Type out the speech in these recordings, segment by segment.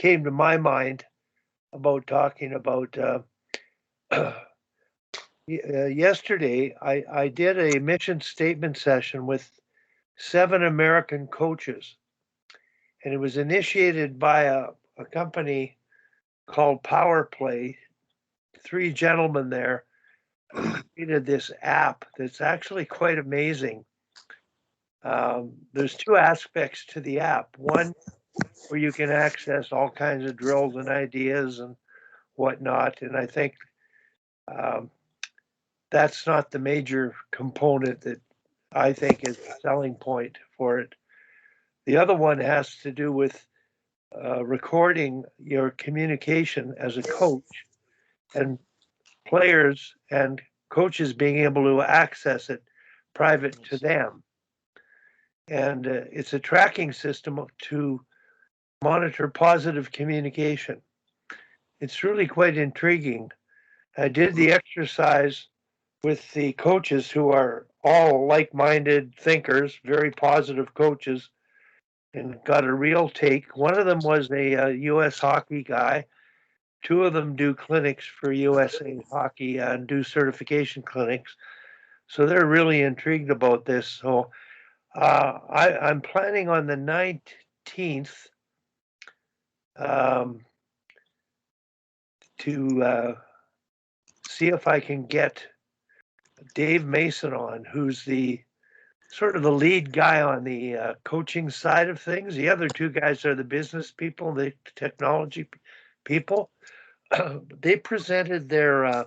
came to my mind about talking about yesterday. I did a mission statement session with 7 American coaches, and it was initiated by a company called Power Play. 3 gentlemen there created this app that's actually quite amazing. There's 2 aspects to the app. One, where you can access all kinds of drills and ideas and whatnot. And I think that's not the major component that I think is the selling point for it. The other one has to do with recording your communication as a coach, and players and coaches being able to access it private to them. And it's a tracking system to monitor positive communication. It's really quite intriguing. I did the exercise with the coaches who are all like-minded thinkers, very positive coaches, and got a real take. One of them was a U.S. hockey guy. 2 of them do clinics for USA Hockey and do certification clinics. So they're really intrigued about this. So I'm planning on the 19th to see if I can get Dave Mason on, who's the sort of the lead guy on the coaching side of things. The other 2 guys are the business people, the technology people. They presented their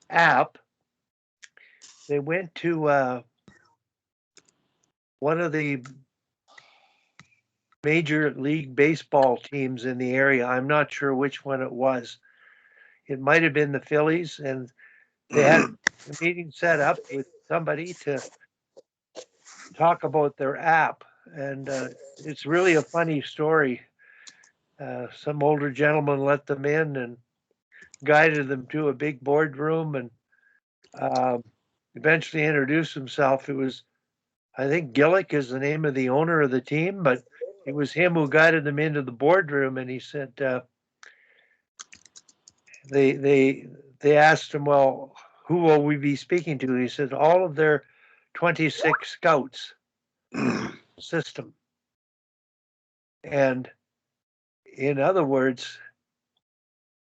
app. They went to one of the Major League Baseball teams in the area. I'm not sure which one it was. It might have been the Phillies, and they had a meeting set up with somebody to talk about their app. And it's really a funny story. Some older gentleman let them in and guided them to a big boardroom, and eventually introduced himself. It was, I think Gillick is the name of the owner of the team, but it was him who guided them into the boardroom. And he said, they asked him, well, who will we be speaking to? He said, all of their 26 scouts system. And in other words,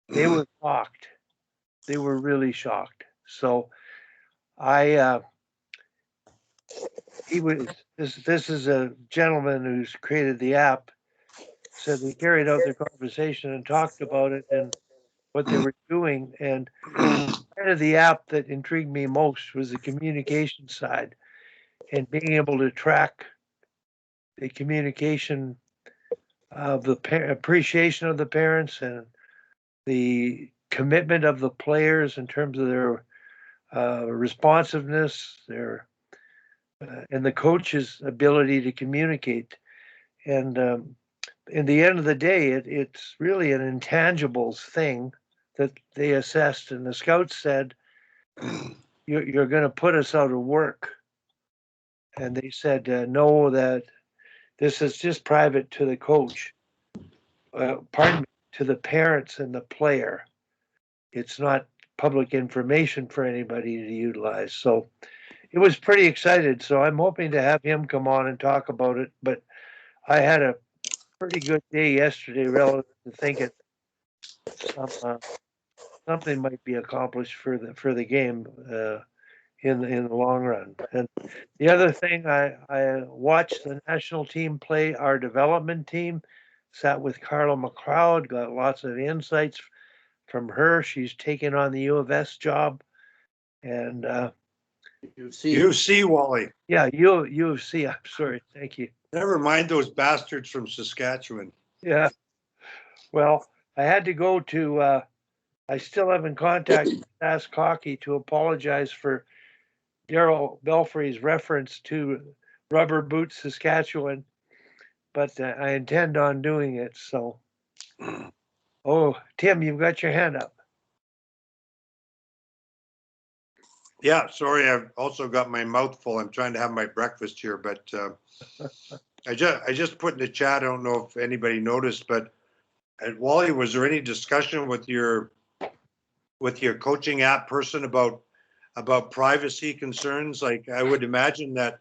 they were shocked. They were really shocked. So this is a gentleman who's created the app, said they carried out their conversation and talked about it and what they were doing. And part of the app that intrigued me most was the communication side and being able to track the communication of the appreciation of the parents and the commitment of the players in terms of their responsiveness, their and the coach's ability to communicate. And in the end of the day, it's really an intangibles thing that they assessed. And the scouts said, you're going to put us out of work. And they said, no, that this is just private to the coach. Pardon me, to the parents and the player. It's not public information for anybody to utilize. So it was pretty excited. So I'm hoping to have him come on and talk about it. But I had a pretty good day yesterday relative to thinking something might be accomplished for the game in the long run. And the other thing, I watched the national team play our development team. Sat with Carla McLeod, got lots of insights from her. She's taken on the U of S job, and U of C, Wally. Yeah, U of C. I'm sorry. Thank you. Never mind those bastards from Saskatchewan. Yeah. Well, I had to go to. I still haven't contacted Sask Hockey to apologize for Darryl Belfry's reference to Rubber Boots, Saskatchewan, but I intend on doing it. So, oh, Tim, you've got your hand up. Yeah, sorry, I've also got my mouth full. I'm trying to have my breakfast here, but I just put in the chat. I don't know if anybody noticed, but And Wally, was there any discussion with your coaching app person about privacy concerns? Like, I would imagine that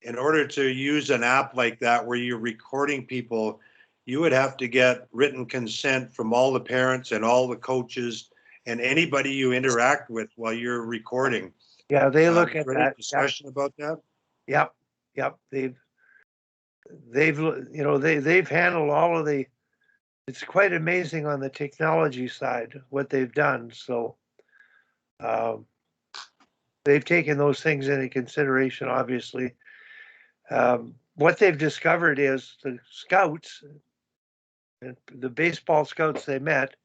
in order to use an app like that where you're recording people, you would have to get written consent from all the parents and all the coaches and anybody you interact with while you're recording. Yeah, they look Was at there any that. discussion about that? Yep, yep. They've handled all of the. It's quite amazing on the technology side what they've done. So um, they've taken those things into consideration. Obviously, what they've discovered is the scouts, the baseball scouts they met,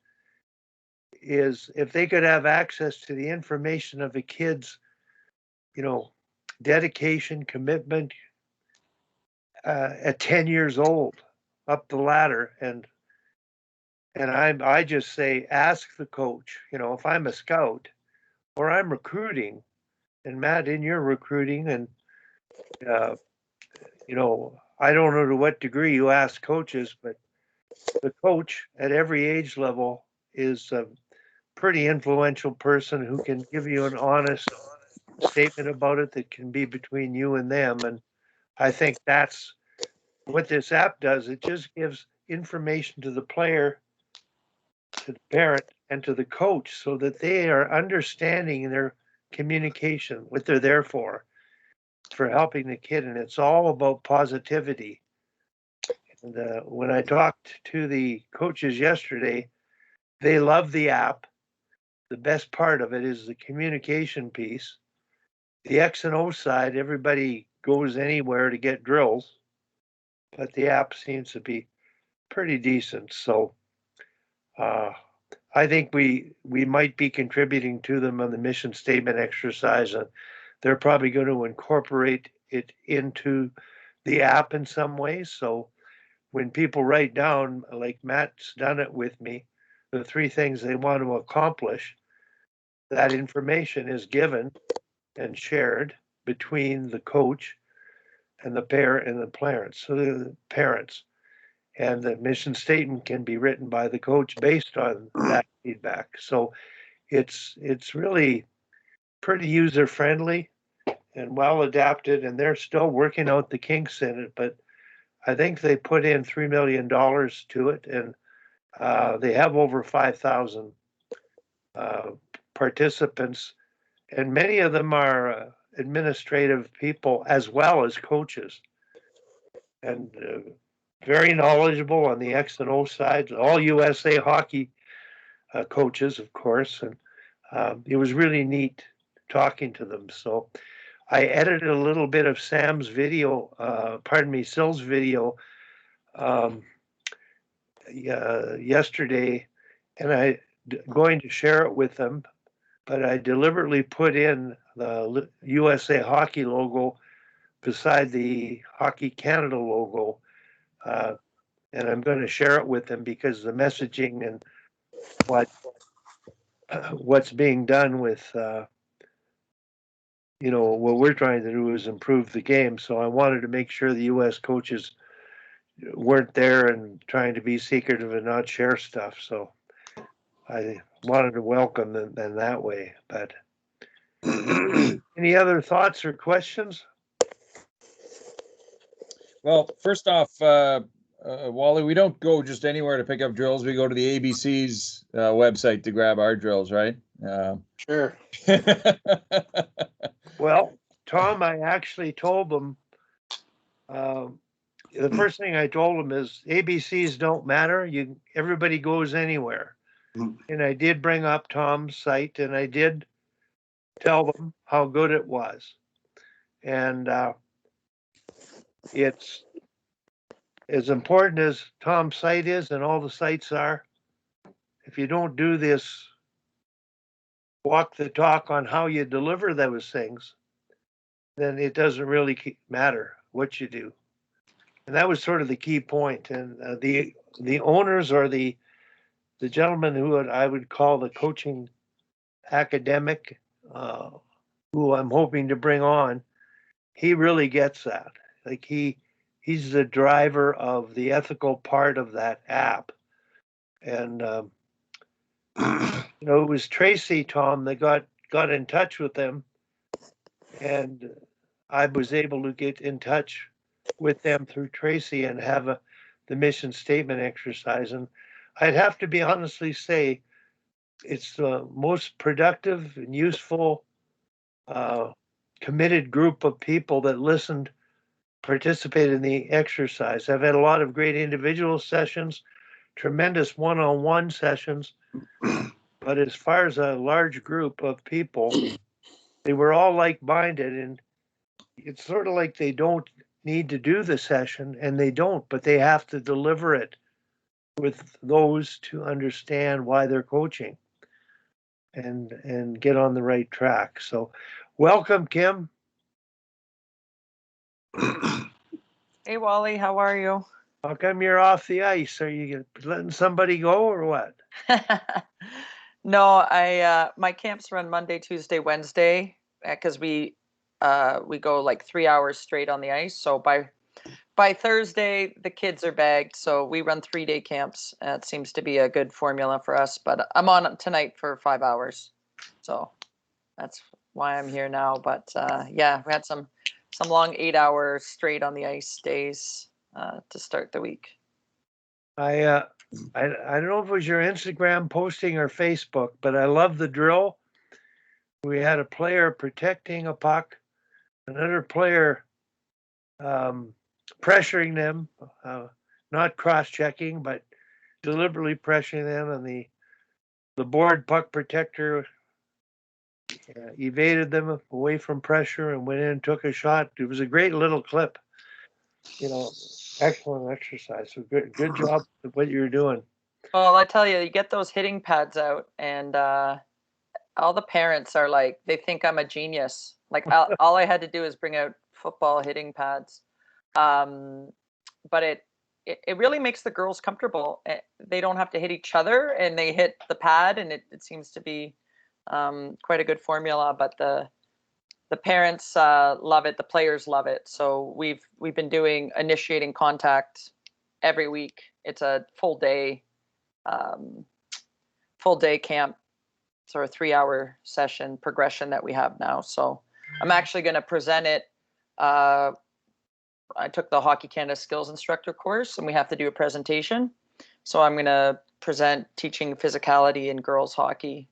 is if they could have access to the information of the kids, dedication, commitment, at 10 years old up the ladder. And I just say, ask the coach, if I'm a scout or I'm recruiting, and Matt, in your recruiting, and, I don't know to what degree you ask coaches, but the coach at every age level is a pretty influential person who can give you an honest statement about it that can be between you and them. And I think that's what this app does. It just gives information to the player, to the parent, and to the coach so that they are understanding their communication, what they're there for helping the kid. And it's all about positivity. And when I talked to the coaches yesterday, they love the app. The best part of it is the communication piece. The X and O side, everybody goes anywhere to get drills, but the app seems to be pretty decent. So I think we might be contributing to them on the mission statement exercise, and they're probably going to incorporate it into the app in some ways. So when people write down, like Matt's done it with me, the 3 things they want to accomplish, that information is given and shared between the coach and the parent and the parents. So the parents, and the mission statement can be written by the coach based on that feedback. So it's really pretty user friendly and well adapted, and they're still working out the kinks in it. But I think they put in $3 million to it, and they have over 5,000 participants, and many of them are administrative people as well as coaches, and very knowledgeable on the X and O side. All USA hockey coaches, of course, and it was really neat talking to them. So I edited a little bit of Sam's video, Sill's video yesterday, and I'm going to share it with them, but I deliberately put in the USA Hockey logo beside the Hockey Canada logo, and I'm going to share it with them because the messaging and what's being done with what we're trying to do is improve the game. So I wanted to make sure the U.S. coaches weren't there and trying to be secretive and not share stuff. So I wanted to welcome them in that way. But any other thoughts or questions? Well, first off, Wally, we don't go just anywhere to pick up drills. We go to the ABC's website to grab our drills, right? Sure. Well, Tom, I actually told them, the first thing I told them is ABCs don't matter. Everybody goes anywhere. And I did bring up Tom's site, and I did tell them how good it was. And it's as important as Tom's site is, and all the sites are. If you don't do this, walk the talk on how you deliver those things, then it doesn't really matter what you do. And that was sort of the key point. And the owners, or the gentleman who I would call the coaching academic, who I'm hoping to bring on, he really gets that. Like he's the driver of the ethical part of that app. And it was Tracy, Tom, that got in touch with them, and I was able to get in touch with them through Tracy and have the mission statement exercise. And I'd have to be honestly say it's the most productive and useful, committed group of people that listened, participated in the exercise. I've had a lot of great individual sessions, tremendous one-on-one sessions, but as far as a large group of people, they were all like-minded, and it's sort of like they don't need to do the session, and they don't, but they have to deliver it with those to understand why they're coaching and get on the right track. So welcome, Kim. Hey, Wally, how are you? How come you're off the ice? Are you letting somebody go or what? No, my camps run Monday, Tuesday, Wednesday because we go like 3 hours straight on the ice. So by Thursday, the kids are bagged. So we run 3-day camps. It seems to be a good formula for us. But I'm on tonight for 5 hours, so that's why I'm here now. But yeah, we had some long 8 hours straight on the ice days to start the week. I don't know if it was your Instagram posting or Facebook, but I love the drill. We had a player protecting a puck, another player pressuring them, not cross-checking, but deliberately pressuring them, and the board puck protector evaded them away from pressure and went in and took a shot. It was a great little clip. Excellent exercise. So good job with what you're doing. Well, I tell you, you get those hitting pads out, and all the parents are like, they think I'm a genius. Like all I had to do is bring out football hitting pads, but it really makes the girls comfortable. They don't have to hit each other, and they hit the pad, and it seems to be quite a good formula. But the parents love it, the players love it. So we've been doing initiating contact every week. It's a full day camp, sort of 3-hour session progression that we have now. So I'm actually going to present it. I took the Hockey Canada Skills Instructor course, and we have to do a presentation. So I'm going to present teaching physicality in girls hockey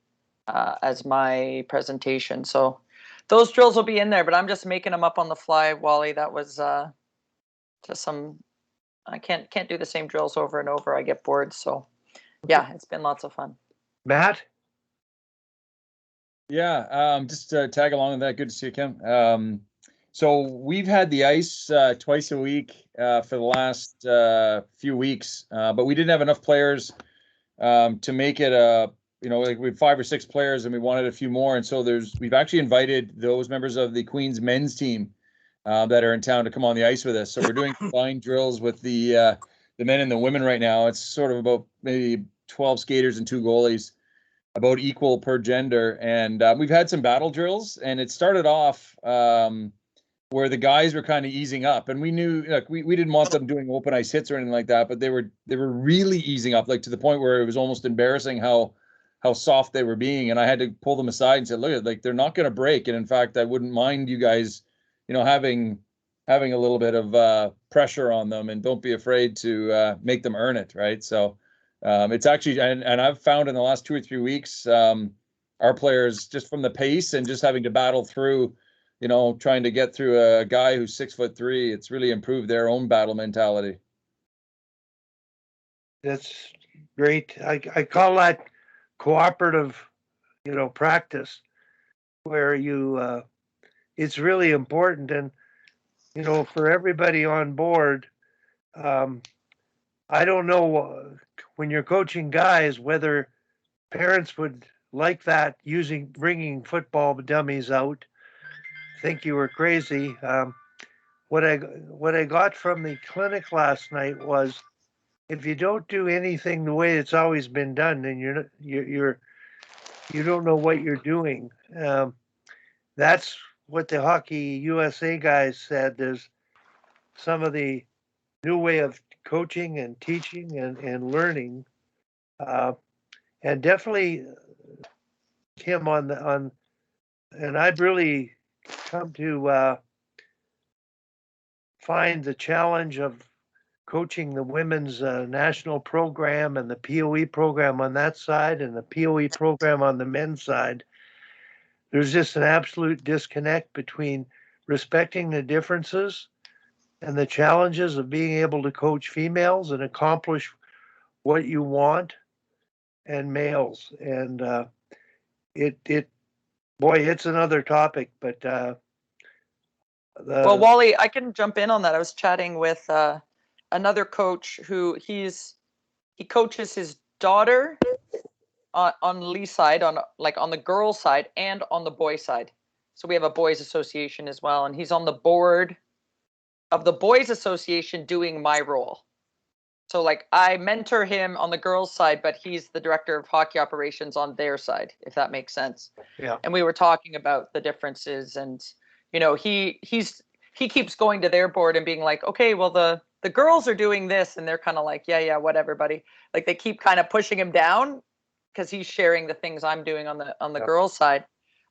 as my presentation. So those drills will be in there, but I'm just making them up on the fly, Wally. That was just some. I can't do the same drills over and over. I get bored. So yeah, it's been lots of fun. Matt? Yeah, just to tag along with that. Good to see you, Kim. So we've had the ice twice a week for the last few weeks, but we didn't have enough players to make it like we have 5 or 6 players, and we wanted a few more. And so we've actually invited those members of the Queen's men's team that are in town to come on the ice with us. So we're doing combined drills with the men and the women right now. It's sort of about maybe 12 skaters and 2 goalies, about equal per gender. And we've had some battle drills, and it started off where the guys were kind of easing up, and we knew, like, we didn't want them doing open ice hits or anything like that, but they were really easing up, like to the point where it was almost embarrassing how soft they were being. And I had to pull them aside and say, look, like, they're not going to break. And in fact, I wouldn't mind you guys, having a little bit of pressure on them, and don't be afraid to make them earn it. Right. So it's actually, and I've found in the last 2 or 3 weeks, our players, just from the pace and just having to battle through, trying to get through a guy who's 6'3", it's really improved their own battle mentality. That's great. I call that cooperative, practice, where it's really important. And, for everybody on board, I don't know when you're coaching guys, whether parents would like that, bringing football dummies out, think you were crazy. What I got from the clinic last night was, if you don't do anything the way it's always been done, then you don't know what you're doing. That's what the Hockey USA guys said. There's some of the new way of coaching and teaching and learning And definitely Kim and I've really come to find the challenge of coaching the women's national program and the POE program on that side and the POE program on the men's side. There's just an absolute disconnect between respecting the differences and the challenges of being able to coach females and accomplish what you want and males. And boy, it's another topic, but Well, Wally, I can jump in on that. I was chatting with another coach who he coaches his daughter on Lee's side, on the girls' side and on the boys' side. So we have a boys' association as well, and he's on the board of the boys' association doing my role. So like I mentor him on the girls' side, but he's the director of hockey operations on their side, if that makes sense. Yeah. And we were talking about the differences, and you know, he keeps going to their board and being like, okay, well the girls are doing this, and they're kind of like, yeah, whatever, buddy. Like they keep kind of pushing him down because he's sharing the things I'm doing on the Yeah. girls' side.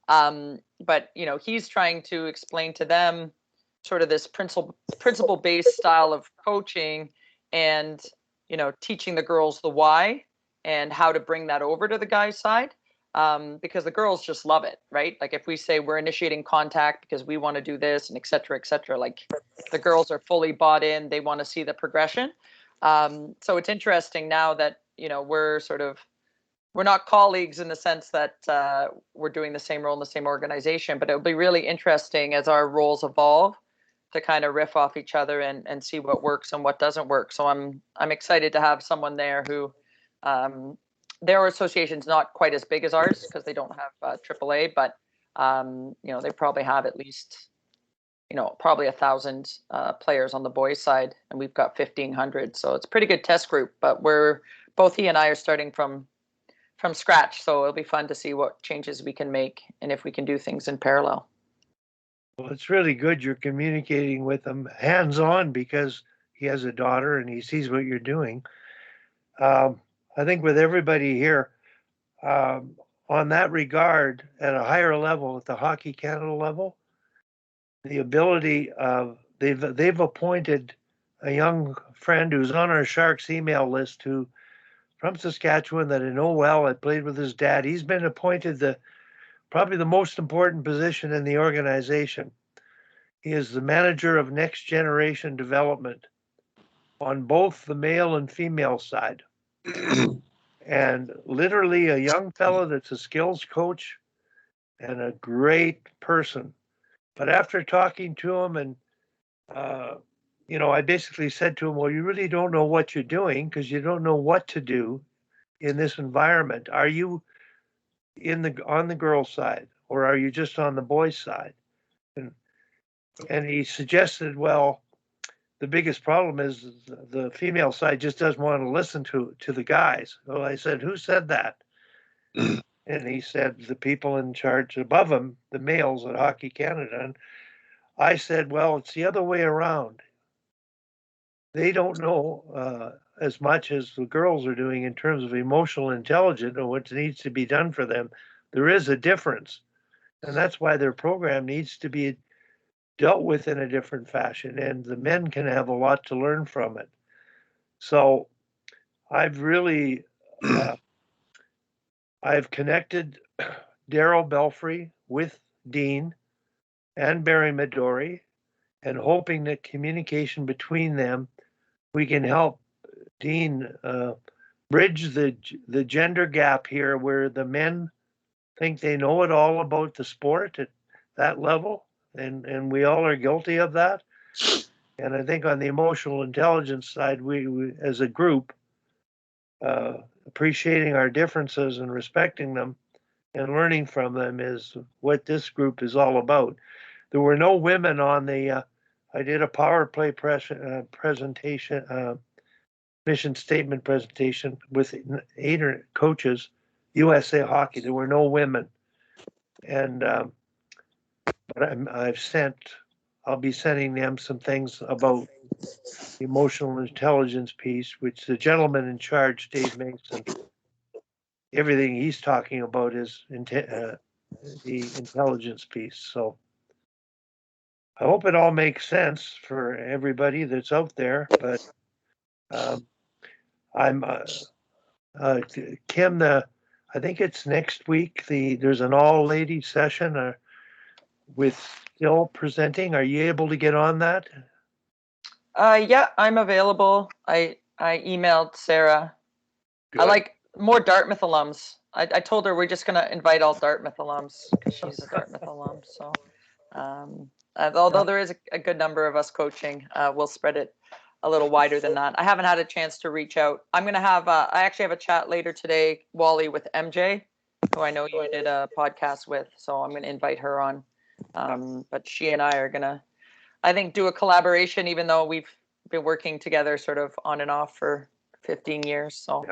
But you know, he's trying to explain to them sort of this principle based style of coaching, and you know, teaching the girls the why and how to bring that over to the guys' side, because the girls just love it, right? Like if we say we're initiating contact because we want to do this, and et cetera, like the girls are fully bought in. They want to see the progression. So it's interesting now that, you know, we're not colleagues in the sense that we're doing the same role in the same organization, but it'll be really interesting as our roles evolve to kind of riff off each other and see what works and what doesn't work. So I'm excited to have someone there who, their association's not quite as big as ours because they don't have AAA, but you know, they probably have at least, you know, probably 1,000 players on the boys' side, and we've got 1,500. So it's a pretty good test group. But both he and I are starting from scratch, so it'll be fun to see what changes we can make and if we can do things in parallel. Well, it's really good you're communicating with him hands-on because he has a daughter and he sees what you're doing. I think with everybody here, on that regard, at a higher level, at the Hockey Canada level, the ability of they've appointed a young friend who's on our Sharks email list who from Saskatchewan that I know well. I played with his dad. He's been appointed probably the most important position in the organization. He is the manager of next generation development on both the male and female side. And literally a young fellow that's a skills coach and a great person. But after talking to him and, you know, I basically said to him, well, you really don't know what you're doing because you don't know what to do in this environment. Are you on the girls' side or are you just on the boys' side? And he suggested, well, the biggest problem is the female side just doesn't want to listen to the guys. Well, I said, who said that? And he said, the people in charge above him, the males at Hockey Canada. And I said, well, it's the other way around. They don't know as much as the girls are doing in terms of emotional intelligence or what needs to be done for them. There is a difference. And that's why their program needs to be dealt with in a different fashion. And the men can have a lot to learn from it. So I've really, I've connected Daryl Belfry with Dean and Barry Midori, and hoping that communication between them, we can help Dean bridge the gender gap here where the men think they know it all about the sport at that level, and we all are guilty of that. And I think on the emotional intelligence side, we as a group, appreciating our differences and respecting them and learning from them is what this group is all about. There were no women on the, I did a power play presentation, mission statement presentation with 8 coaches, USA Hockey. There were no women. And, but I'll be sending them some things about the emotional intelligence piece, which the gentleman in charge, Dave Mason, everything he's talking about is the intelligence piece. So I hope it all makes sense for everybody that's out there. But I'm Kim. I think it's next week. There's an all-lady session with Still presenting. Are you able to get on that? Yeah, I'm available. I emailed Sarah. I Good. like more Dartmouth alums. I told her we're just gonna invite all Dartmouth alums because she's a Dartmouth alum. So, although there is a good number of us coaching, we'll spread it a little wider than that. I haven't had a chance to reach out. I'm gonna have I actually have a chat later today, Wally, with MJ, who I know you did a podcast with. So I'm gonna invite her on. But she and I are gonna, I think, do a collaboration, even though we've been working together sort of on and off for 15 years. So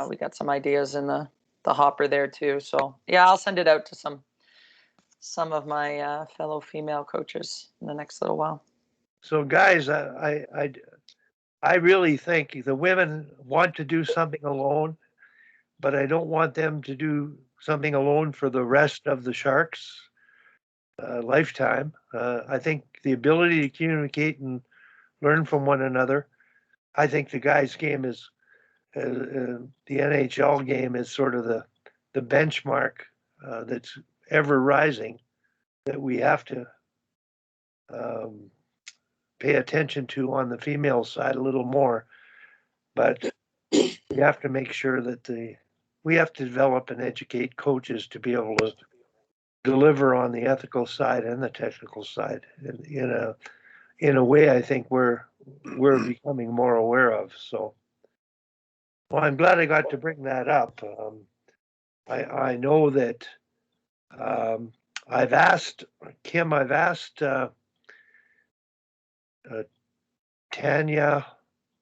we got some ideas in the hopper there too. So yeah, I'll send it out to some of my fellow female coaches in the next little while. So guys, I really think the women want to do something alone, but I don't want them to do something alone for the rest of the Sharks' lifetime. I think the ability to communicate and learn from one another. I think the guys' game is the NHL game is sort of the benchmark that's ever rising that we have to pay attention to on the female side a little more. But we have to make sure that we have to develop and educate coaches to be able to deliver on the ethical side and the technical side in a way I think we're becoming more aware of. So, well, I'm glad I got to bring that up. I know that I've asked Kim, I've asked Tanya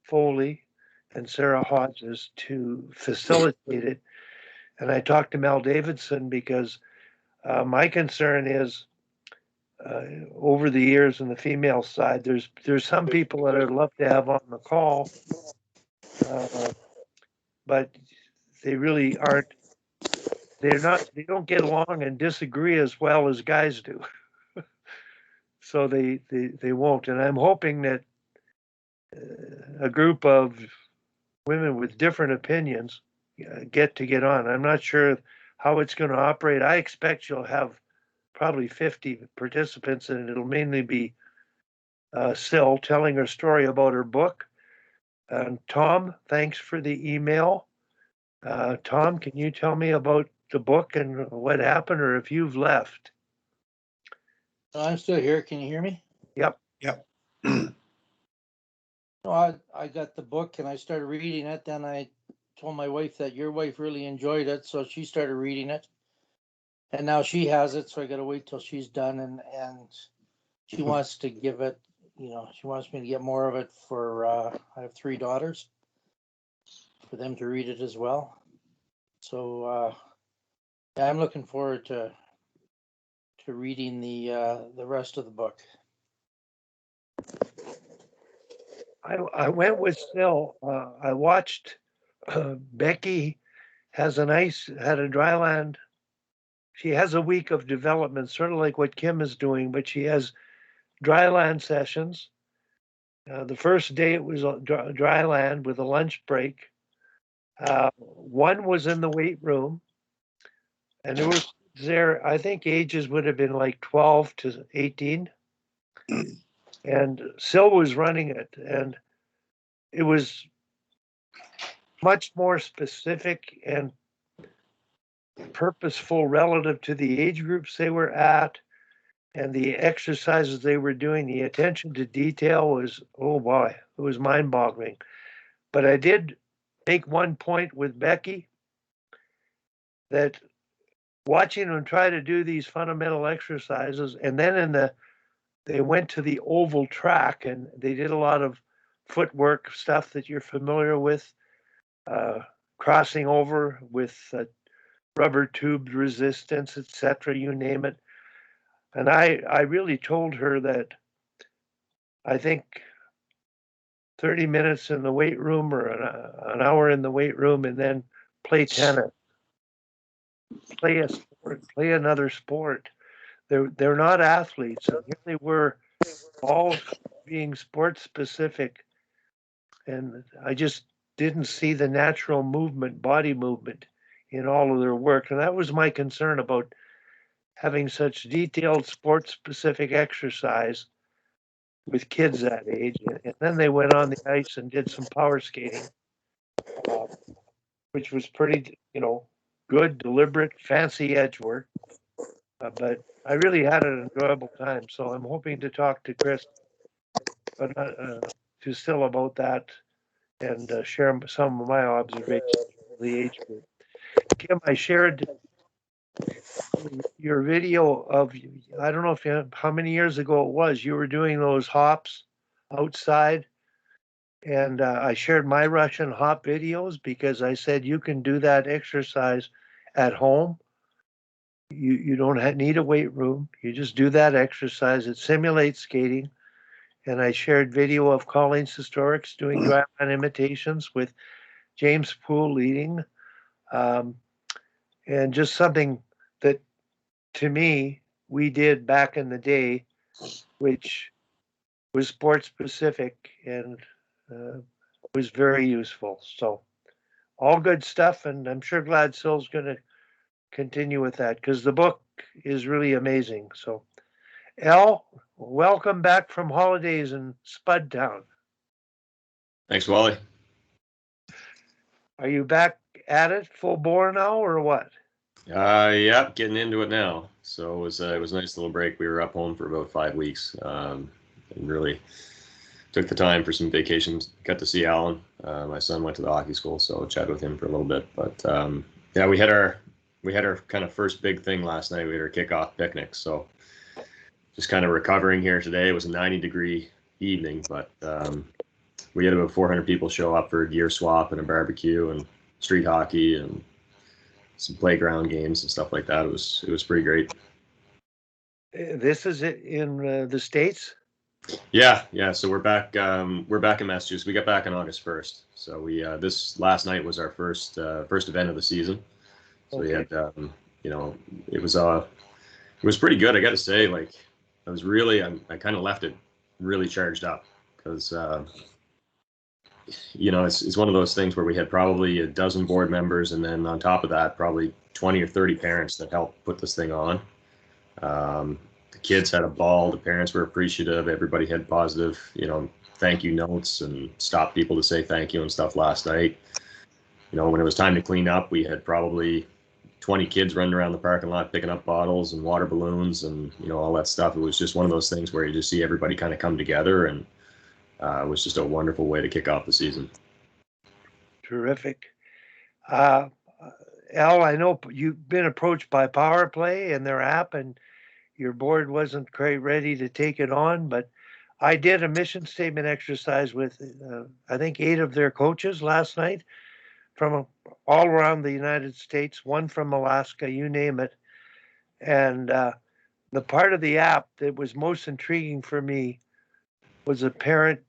Foley and Sarah Hodges to facilitate it. And I talked to Mel Davidson because my concern is over the years on the female side, there's some people that I'd love to have on the call, but they really aren't. They don't get along and disagree as well as guys do. So they won't. And I'm hoping that a group of women with different opinions get on. I'm not sure how it's going to operate. I expect you'll have probably 50 participants, and it'll mainly be Syl telling her story about her book. And Tom, thanks for the email. Tom, can you tell me about the book and what happened, or if you've left? I'm still here. Can you hear me? Yep. No, I got the book and I started reading it. Then I told my wife that your wife really enjoyed it, so she started reading it. And now she has it, so I got to wait till she's done. And she wants to give it, she wants me to get more of it for, I have 3 daughters, for them to read it as well. So yeah, I'm looking forward to reading the rest of the book. I went with Syl. I watched Becky had a dryland. She has a week of development, sort of like what Kim is doing, but she has dryland sessions. The first day it was dryland with a lunch break. One was in the weight room, and I think ages would have been like 12 to 18. And Syl was running it, and it was much more specific and purposeful relative to the age groups they were at and the exercises they were doing. The attention to detail was, oh boy, it was mind-boggling. But I did make one point with Becky that watching them try to do these fundamental exercises, and then they went to the oval track and they did a lot of footwork stuff that you're familiar with, crossing over with rubber tube resistance, etc., you name it. And I really told her that I think 30 minutes in the weight room or an hour in the weight room and then play tennis play a sport, play another sport. They're not athletes, and here they were, all being sports specific, and I just didn't see the natural movement, body movement, in all of their work, and that was my concern about having such detailed sports specific exercise with kids that age. And then they went on the ice and did some power skating, uh, which was pretty, good, deliberate, fancy edge work. But I really had an enjoyable time. So I'm hoping to talk to Chris, but to still about that and share some of my observations of the age group. Kim, I shared your video of, I don't know if how many years ago it was, you were doing those hops outside. And I shared my Russian hop videos because I said you can do that exercise at home. You don't need a weight room. You just do that exercise. It simulates skating. And I shared video of Colleen's Historics doing dryland imitations with James Poole leading. And just something that, to me, we did back in the day, which was sports specific and was very useful. So all good stuff, and I'm sure Glad Sill's going to continue with that because the book is really amazing. So, Al, welcome back from holidays in Spudtown. Thanks, Wally. Are you back at it full bore now, or what? Yeah, getting into it now. So it was a nice little break. We were up home for about 5 weeks, and really took the time for some vacations. Got to see Alan. My son went to the hockey school, so I chatted with him for a little bit. But yeah, we had our kind of first big thing last night. We had our kickoff picnic. So just kind of recovering here today. It was a 90-degree evening, but we had about 400 people show up for a gear swap and a barbecue and street hockey and some playground games and stuff like that. It was pretty great. This is it in the States? Yeah. So we're back in Massachusetts. We got back on August 1st. So we this last night was our first event of the season. So we had it was pretty good. I got to say, like I kind of left it really charged up because it's one of those things where we had probably a dozen board members, and then on top of that, probably 20 or 30 parents that helped put this thing on. The kids had a ball. The parents were appreciative. Everybody had positive, thank you notes and stopped people to say thank you and stuff last night. When it was time to clean up, we had probably 20 kids running around the parking lot picking up bottles and water balloons and, all that stuff. It was just one of those things where you just see everybody kind of come together, and it was just a wonderful way to kick off the season. Terrific. Al, I know you've been approached by Power Play and their app, and your board wasn't quite ready to take it on, but I did a mission statement exercise with, I think, 8 of their coaches last night from all around the United States, one from Alaska, you name it. And the part of the app that was most intriguing for me was a parent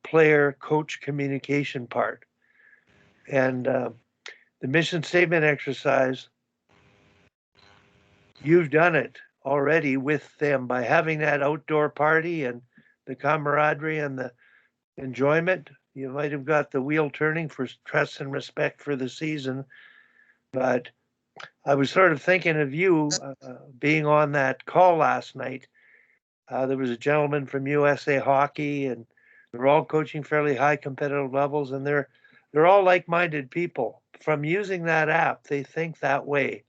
player coach communication part. And the mission statement exercise, you've done it already with them by having that outdoor party and the camaraderie and the enjoyment. You might have got the wheel turning for trust and respect for the season, but I was sort of thinking of you being on that call last night. There was a gentleman from USA Hockey, and they're all coaching fairly high competitive levels, and they're all like-minded people. From using that app, they think that way.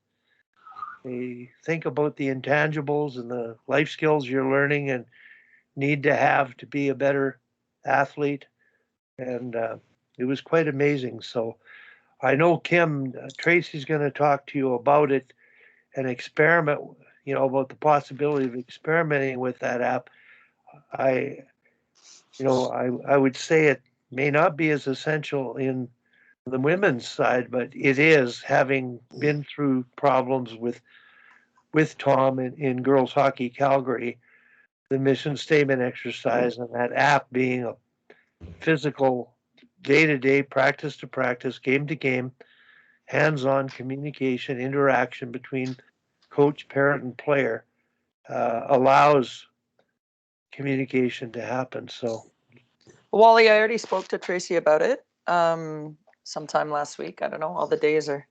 They think about the intangibles and the life skills you're learning and need to have to be a better athlete. And it was quite amazing. So I know Kim, Tracy's going to talk to you about it and experiment, about the possibility of experimenting with that app. I would say it may not be as essential in the women's side, but it is, having been through problems with Tom in girls hockey Calgary, the mission statement exercise and that app being a physical day-to-day, practice to practice, game to game, hands-on communication, interaction between coach, parent, and player allows communication to happen. So, Wally, I already spoke to Tracy about it sometime last week. I don't know. All the days are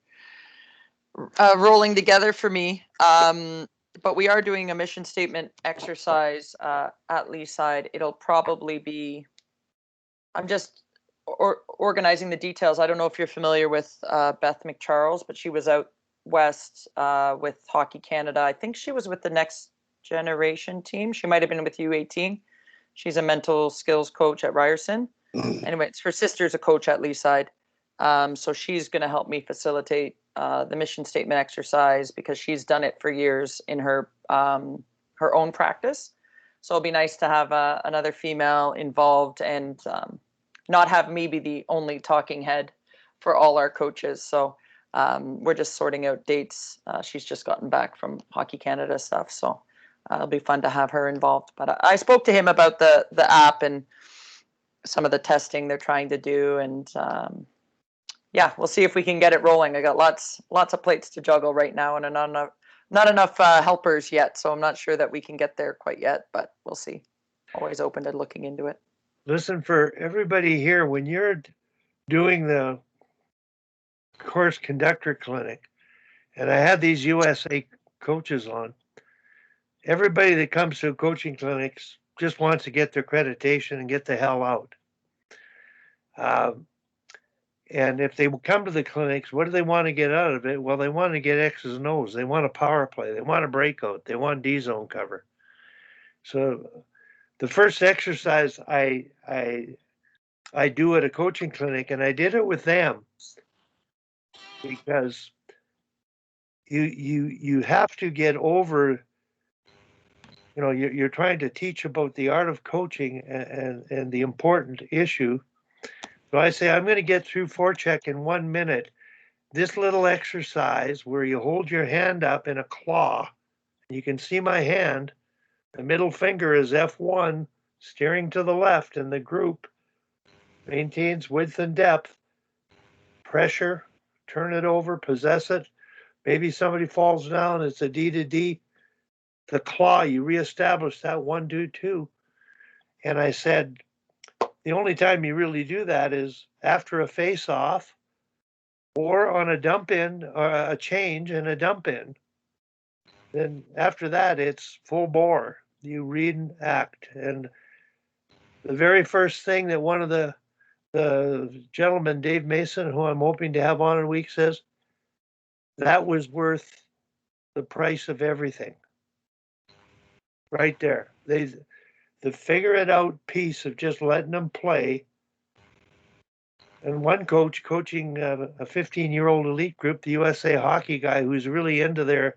rolling together for me. But we are doing a mission statement exercise at Leaside. It'll probably be, I'm just organizing the details. I don't know if you're familiar with Beth McCharles, but she was out west with Hockey Canada. I think she was with the Next Generation team. She might have been with U18. She's a mental skills coach at Ryerson. Anyway, her sister's a coach at Leaside. So she's going to help me facilitate the mission statement exercise because she's done it for years in her own practice. So it'll be nice to have another female involved and not have me be the only talking head for all our coaches. So we're just sorting out dates. She's just gotten back from Hockey Canada stuff. So it'll be fun to have her involved. But I spoke to him about the app and some of the testing they're trying to do. And yeah, we'll see if we can get it rolling. I got lots of plates to juggle right now and not enough helpers yet. So I'm not sure that we can get there quite yet, but we'll see. Always open to looking into it. listen, for everybody here, when you're doing the course conductor clinic, and I had these USA coaches on, everybody that comes to coaching clinics just wants to get their accreditation and get the hell out. And if they come to the clinics, what do they want to get out of it? Well, they want to get X's and O's. They want a power play. They want a breakout. They want D zone cover. So the first exercise I do at a coaching clinic, and I did it with them because you have to get over. You know, you're trying to teach about the art of coaching and the important issue. So I say, I'm going to get through forecheck in 1 minute. This little exercise where you hold your hand up in a claw, you can see my hand. The middle finger is F1, steering to the left, and the group maintains width and depth. Pressure, turn it over, possess it. Maybe somebody falls down, it's a D to D. The claw, you reestablish that 1, 2, 2. And I said, the only time you really do that is after a face-off or on a dump in or a change and a dump in. Then after that, it's full bore. You read and act. And the very first thing that one of the gentlemen, Dave Mason, who I'm hoping to have on in a week, says, that was worth the price of everything. Right there. The figure it out piece of just letting them play. And one coach coaching a 15-year-old elite group, the USA hockey guy who's really into their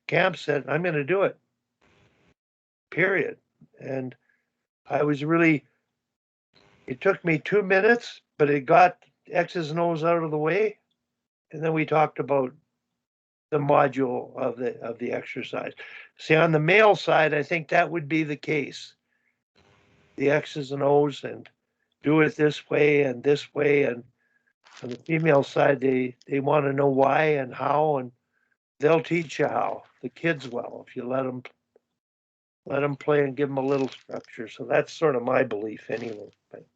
camp, said, I'm going to do it. Period. And I was really, it took me 2 minutes, but it got X's and O's out of the way. And then we talked about the module of the exercise. See, on the male side, I think that would be the case. The X's and O's and do it this way. And on the female side, they want to know why and how, and they'll teach you how. The kids will, if you let them play and give them a little structure. So that's sort of my belief anyway. But.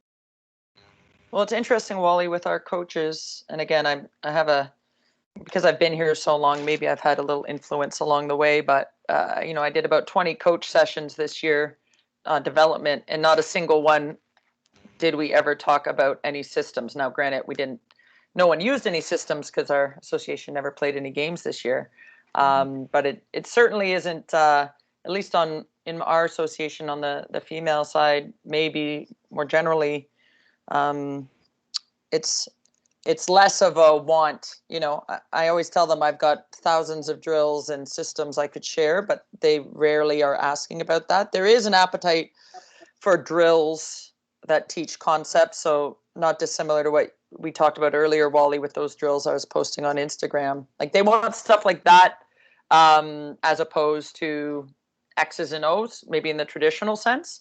Well, it's interesting, Wally, with our coaches. And again, I have because I've been here so long, maybe I've had a little influence along the way, but I did about 20 coach sessions this year, development, and not a single one did we ever talk about any systems. Now, granted, no one used any systems because our association never played any games this year. But it certainly isn't, at least in our association on the female side, maybe more generally, it's less of a want. I always tell them I've got thousands of drills and systems I could share, but they rarely are asking about that. There is an appetite for drills that teach concepts. So not dissimilar to what we talked about earlier, Wally, with those drills I was posting on Instagram. Like they want stuff like that, as opposed to X's and O's, maybe in the traditional sense.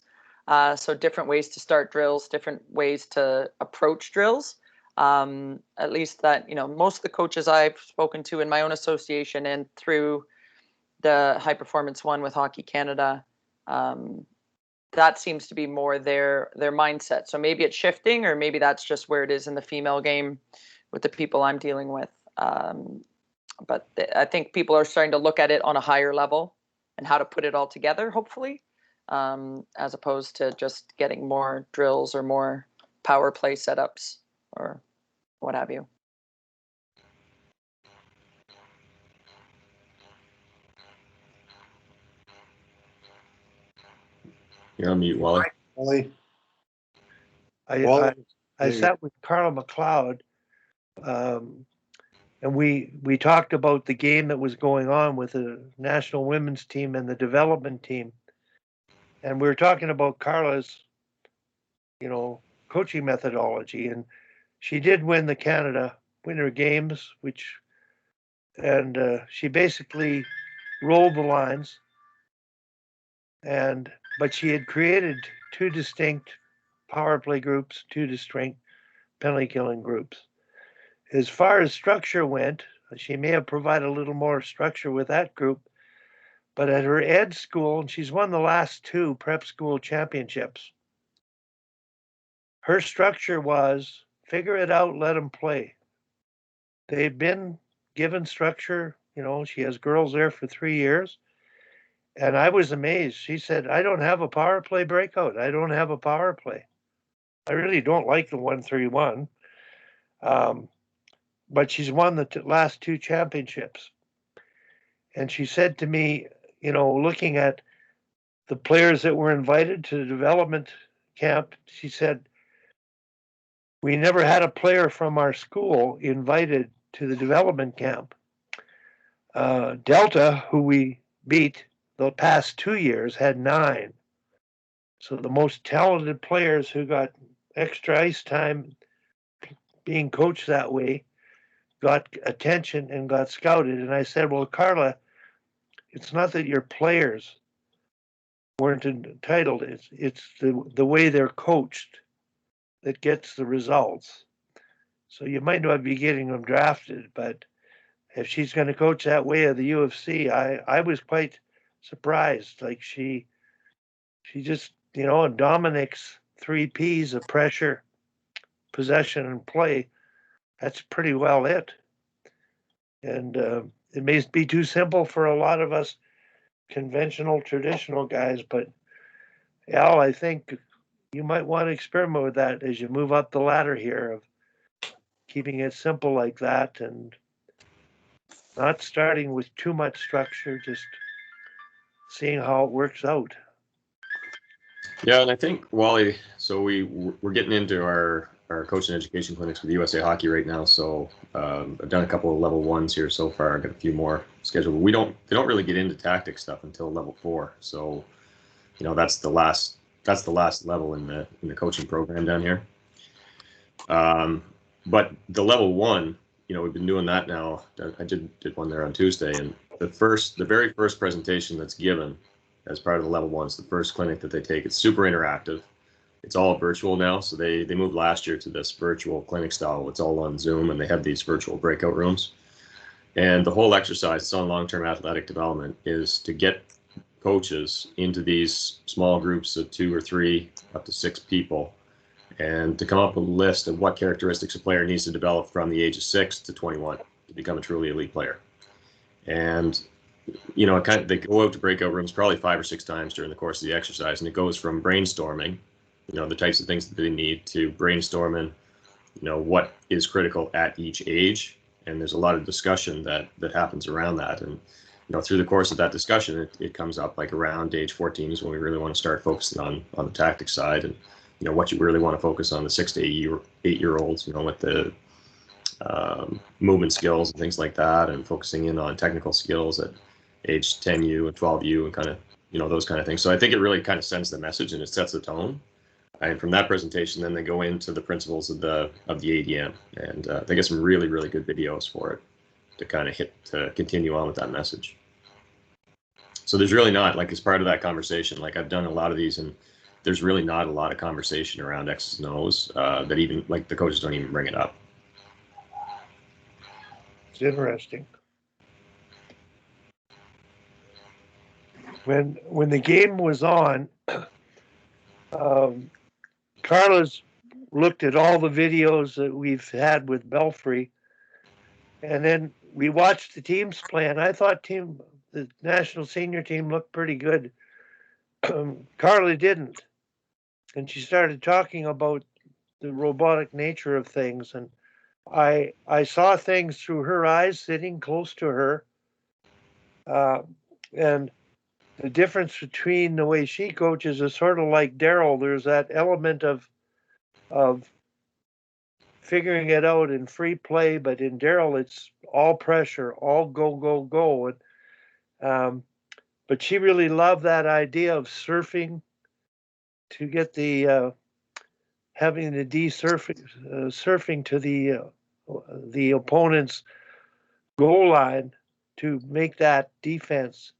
So different ways to start drills, different ways to approach drills. At least that, most of the coaches I've spoken to in my own association and through the High Performance One with Hockey Canada, that seems to be more their mindset. So maybe it's shifting, or maybe that's just where it is in the female game with the people I'm dealing with. But I think people are starting to look at it on a higher level and how to put it all together, hopefully, as opposed to just getting more drills or more power play setups or what have you. You're on mute, Wally. Wally? I There you sat with Carla McLeod, and we talked about the game that was going on with the national women's team and the development team. And we were talking about Carla's, coaching methodology. And she did win the Canada Winter Games, and she basically rolled the lines. But she had created two distinct power play groups, two distinct penalty killing groups. As far as structure went, she may have provided a little more structure with that group, but at her ed school, and she's won the last 2 prep school championships, her structure was figure it out, let them play. They've been given structure, she has girls there for 3 years. And I was amazed. She said, I don't have a power play breakout. I don't have a power play. I really don't like the 1-3-1. But she's won the last 2 championships. And she said to me, looking at the players that were invited to the development camp, she said, we never had a player from our school invited to the development camp. Delta, who we beat the past 2 years, had 9. So the most talented players who got extra ice time being coached that way got attention and got scouted. And I said, well, Carla, it's not that your players weren't entitled. It's the way they're coached that gets the results. So you might not be getting them drafted, but if she's going to coach that way of the U of C, I was quite surprised. Like she just, Dominic's 3 Ps of pressure, possession, and play. That's pretty well it. And it may be too simple for a lot of us conventional, traditional guys, but Al, I think you might want to experiment with that as you move up the ladder here of keeping it simple like that and not starting with too much structure, just seeing how it works out. Yeah, and I think, Wally, so we're getting into our coaching education clinics with USA Hockey right now. So I've done a couple of level 1s here so far. I've got a few more scheduled. They don't really get into tactic stuff until level 4. So, that's the last level in the coaching program down here. But the level 1, we've been doing that now. I did one there on Tuesday, and the very first presentation that's given as part of the level 1 is the first clinic that they take. It's super interactive. It's all virtual now. So they moved last year to this virtual clinic style. It's all on Zoom, and they have these virtual breakout rooms. And the whole exercise, it's on long-term athletic development, is to get coaches into these small groups of 2 or 3 up to 6 people, and to come up with a list of what characteristics a player needs to develop from the age of 6 to 21 to become a truly elite player. And they go out to breakout rooms probably 5 or 6 times during the course of the exercise, and it goes from brainstorming, the types of things that they need, to brainstorming, what is critical at each age. And there's a lot of discussion that happens around that. And, through the course of that discussion, it comes up like around age 14 is when we really want to start focusing on the tactic side, and, what you really want to focus on the 6 to 8-year-olds, with the movement skills and things like that, and focusing in on technical skills at age 10U and 12U and kind of, those kind of things. So I think it really kind of sends the message and it sets the tone. And from that presentation, then they go into the principles of the ADM, and they get some really, really good videos for it to kind of to continue on with that message. So there's really not, like, as part of that conversation, like I've done a lot of these, and there's really not a lot of conversation around X's and O's that even, like, the coaches don't even bring it up. was interesting. When the game was on, Carla's looked at all the videos that we've had with Belfry, and then we watched the teams play, and I thought the national senior team looked pretty good. Carla didn't, and she started talking about the robotic nature of things, and I saw things through her eyes sitting close to her, and the difference between the way she coaches is sort of like Daryl. There's that element of figuring it out in free play, but in Daryl, it's all pressure, all go, go, go. And but she really loved that idea of surfing to get the having the surfing to the opponent's goal line to make that defense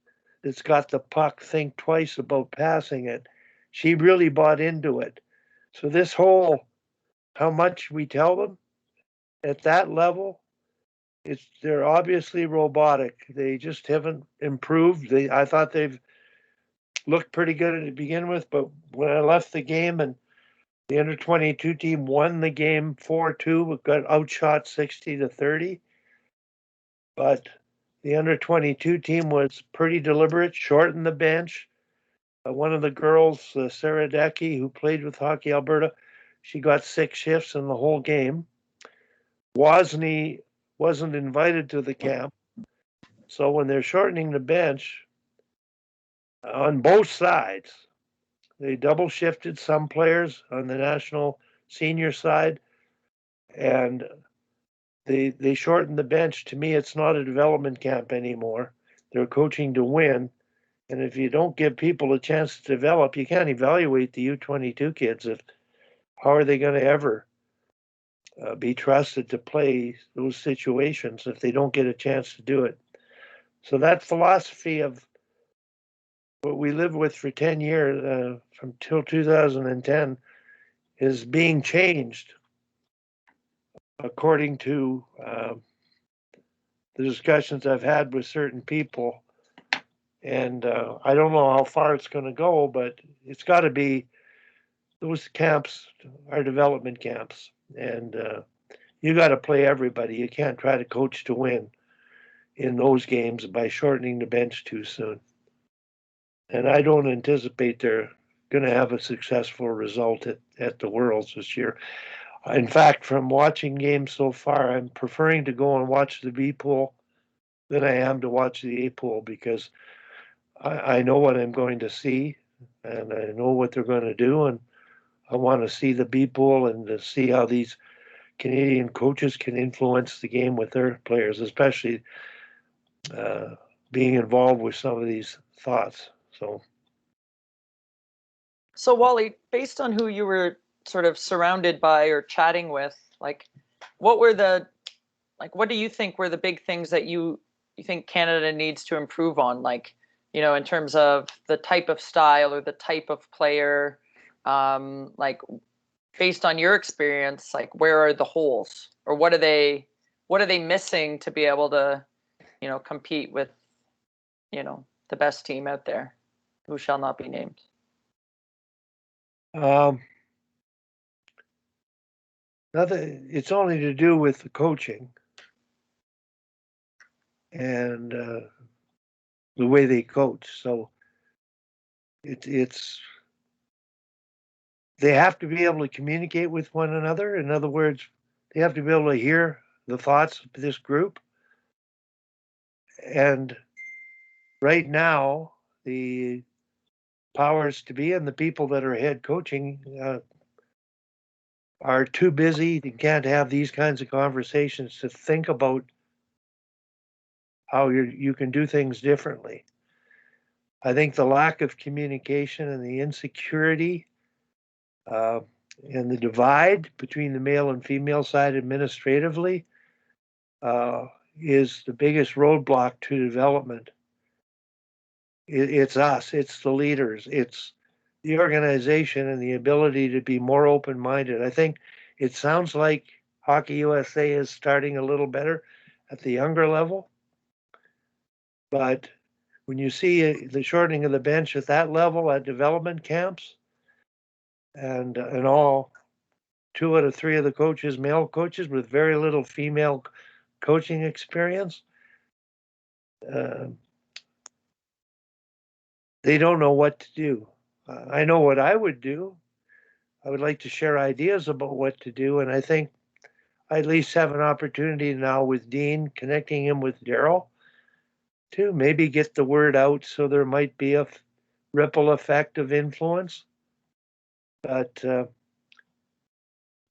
that's got the puck think twice about passing it. She really bought into it. So this whole how much we tell them at that level, they're obviously robotic. They just haven't improved. I thought they've looked pretty good to begin with, but when I left the game and the under 22 team won the game 4-2, got outshot 60-30. But the under 22 team was pretty deliberate, shortened the bench. One of the girls, Sarah Decky, who played with Hockey Alberta, she got 6 shifts in the whole game. Wozni wasn't invited to the camp. So when they're shortening the bench on both sides, they double shifted some players on the national senior side, and they shortened the bench. To me, it's not a development camp anymore. They're coaching to win. And if you don't give people a chance to develop, you can't evaluate the U22 kids. How are they going to ever be trusted to play those situations if they don't get a chance to do it? So that philosophy of what we lived with for 10 years, from till 2010, is being changed according to the discussions I've had with certain people. And I don't know how far it's going to go, but it's got to be, those camps are development camps. And you got to play everybody. You can't try to coach to win in those games by shortening the bench too soon. And I don't anticipate they're going to have a successful result at the Worlds this year. In fact, from watching games so far, I'm preferring to go and watch the B pool than I am to watch the A pool, because I know what I'm going to see, and I know what they're going to do, and I want to see the B pool and to see how these Canadian coaches can influence the game with their players, especially being involved with some of these thoughts. So Wally, based on who you were sort of surrounded by or chatting with, like, what do you think were the big things that you think Canada needs to improve on? Like, in terms of the type of style or the type of player, like, based on your experience, like, where are the holes, or what are they missing to be able to, compete with, the best team out there, who shall not be named? Nothing. It's only to do with the coaching and the way they coach. So it's they have to be able to communicate with one another. In other words, they have to be able to hear the thoughts of this group. And right now, the powers to be and the people that are head coaching are too busy. They can't have these kinds of conversations to think about how you can do things differently. I think the lack of communication and the insecurity and the divide between the male and female side administratively is the biggest roadblock to development. It's us, it's the leaders, it's the organization and the ability to be more open-minded. I think it sounds like Hockey USA is starting a little better at the younger level. But when you see the shortening of the bench at that level at development camps, and all 2 out of 3 of the coaches, male coaches with very little female coaching experience, they don't know what to do. I know what I would do. I would like to share ideas about what to do, and I think I at least have an opportunity now with Dean, connecting him with Daryl, to maybe get the word out so there might be a ripple effect of influence. But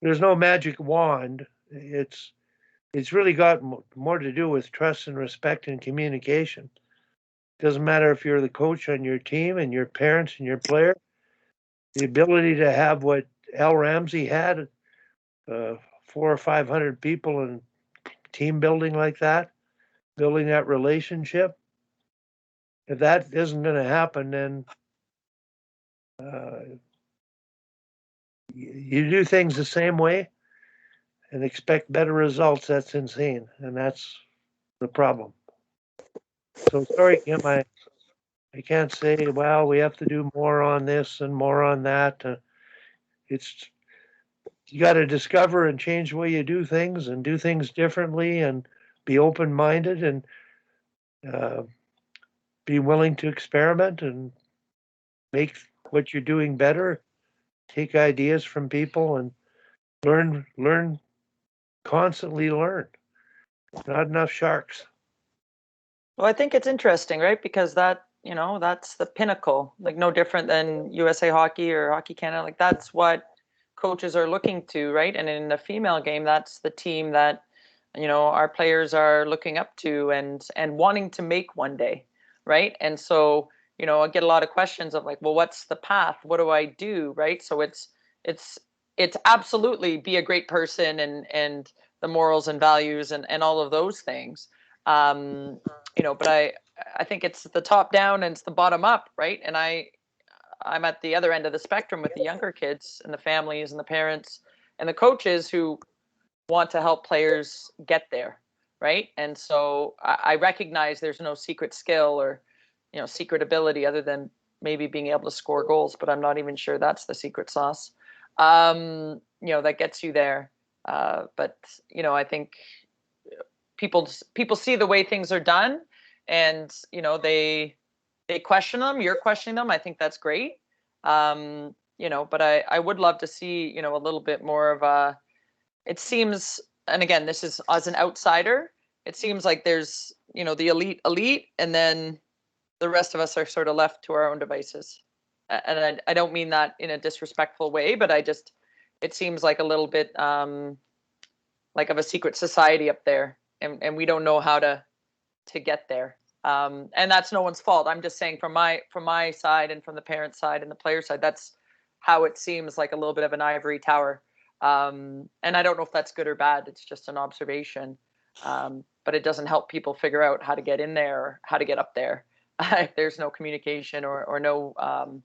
there's no magic wand. It's really got more to do with trust and respect and communication. Doesn't matter if you're the coach on your team and your parents and your player. The ability to have what Al Ramsey had, 400 or 500 people in team building like that, building that relationship. If that isn't going to happen, then you do things the same way and expect better results. That's insane, and that's the problem. So sorry, Kim, I can't say, well, we have to do more on this and more on that. It's you got to discover and change the way you do things and do things differently and be open-minded and be willing to experiment and make what you're doing better. Take ideas from people and learn, constantly learn. Not enough sharks. Well, I think it's interesting, right? Because that, you know, that's the pinnacle, like no different than USA Hockey or Hockey Canada. Like that's what coaches are looking to, right? And in the female game, that's the team that, you know, our players are looking up to and wanting to make one day, right? And so, you know, I get a lot of questions of like, well, what's the path? What do I do, right? So it's absolutely be a great person and the morals and values and all of those things. You know, but I think it's the top down and it's the bottom up, right? And I'm at the other end of the spectrum with the younger kids and the families and the parents and the coaches who want to help players get there, right? And so I recognize there's no secret skill or, you know, secret ability other than maybe being able to score goals, but I'm not even sure that's the secret sauce, you know, that gets you there. But, you know, I think people see the way things are done and, you know, they question them, you're questioning them. I think that's great. You know, but I would love to see, you know, a little bit more of a, it seems, and again, this is as an outsider, it seems like there's, you know, the elite, and then the rest of us are sort of left to our own devices. And I don't mean that in a disrespectful way, but it seems like a little bit like of a secret society up there, and we don't know how to get there. And that's no one's fault. I'm just saying from my side and from the parent side and the player side, that's how it seems, like a little bit of an ivory tower. And I don't know if that's good or bad. It's just an observation. But it doesn't help people figure out how to get in there or how to get up there if there's no communication or no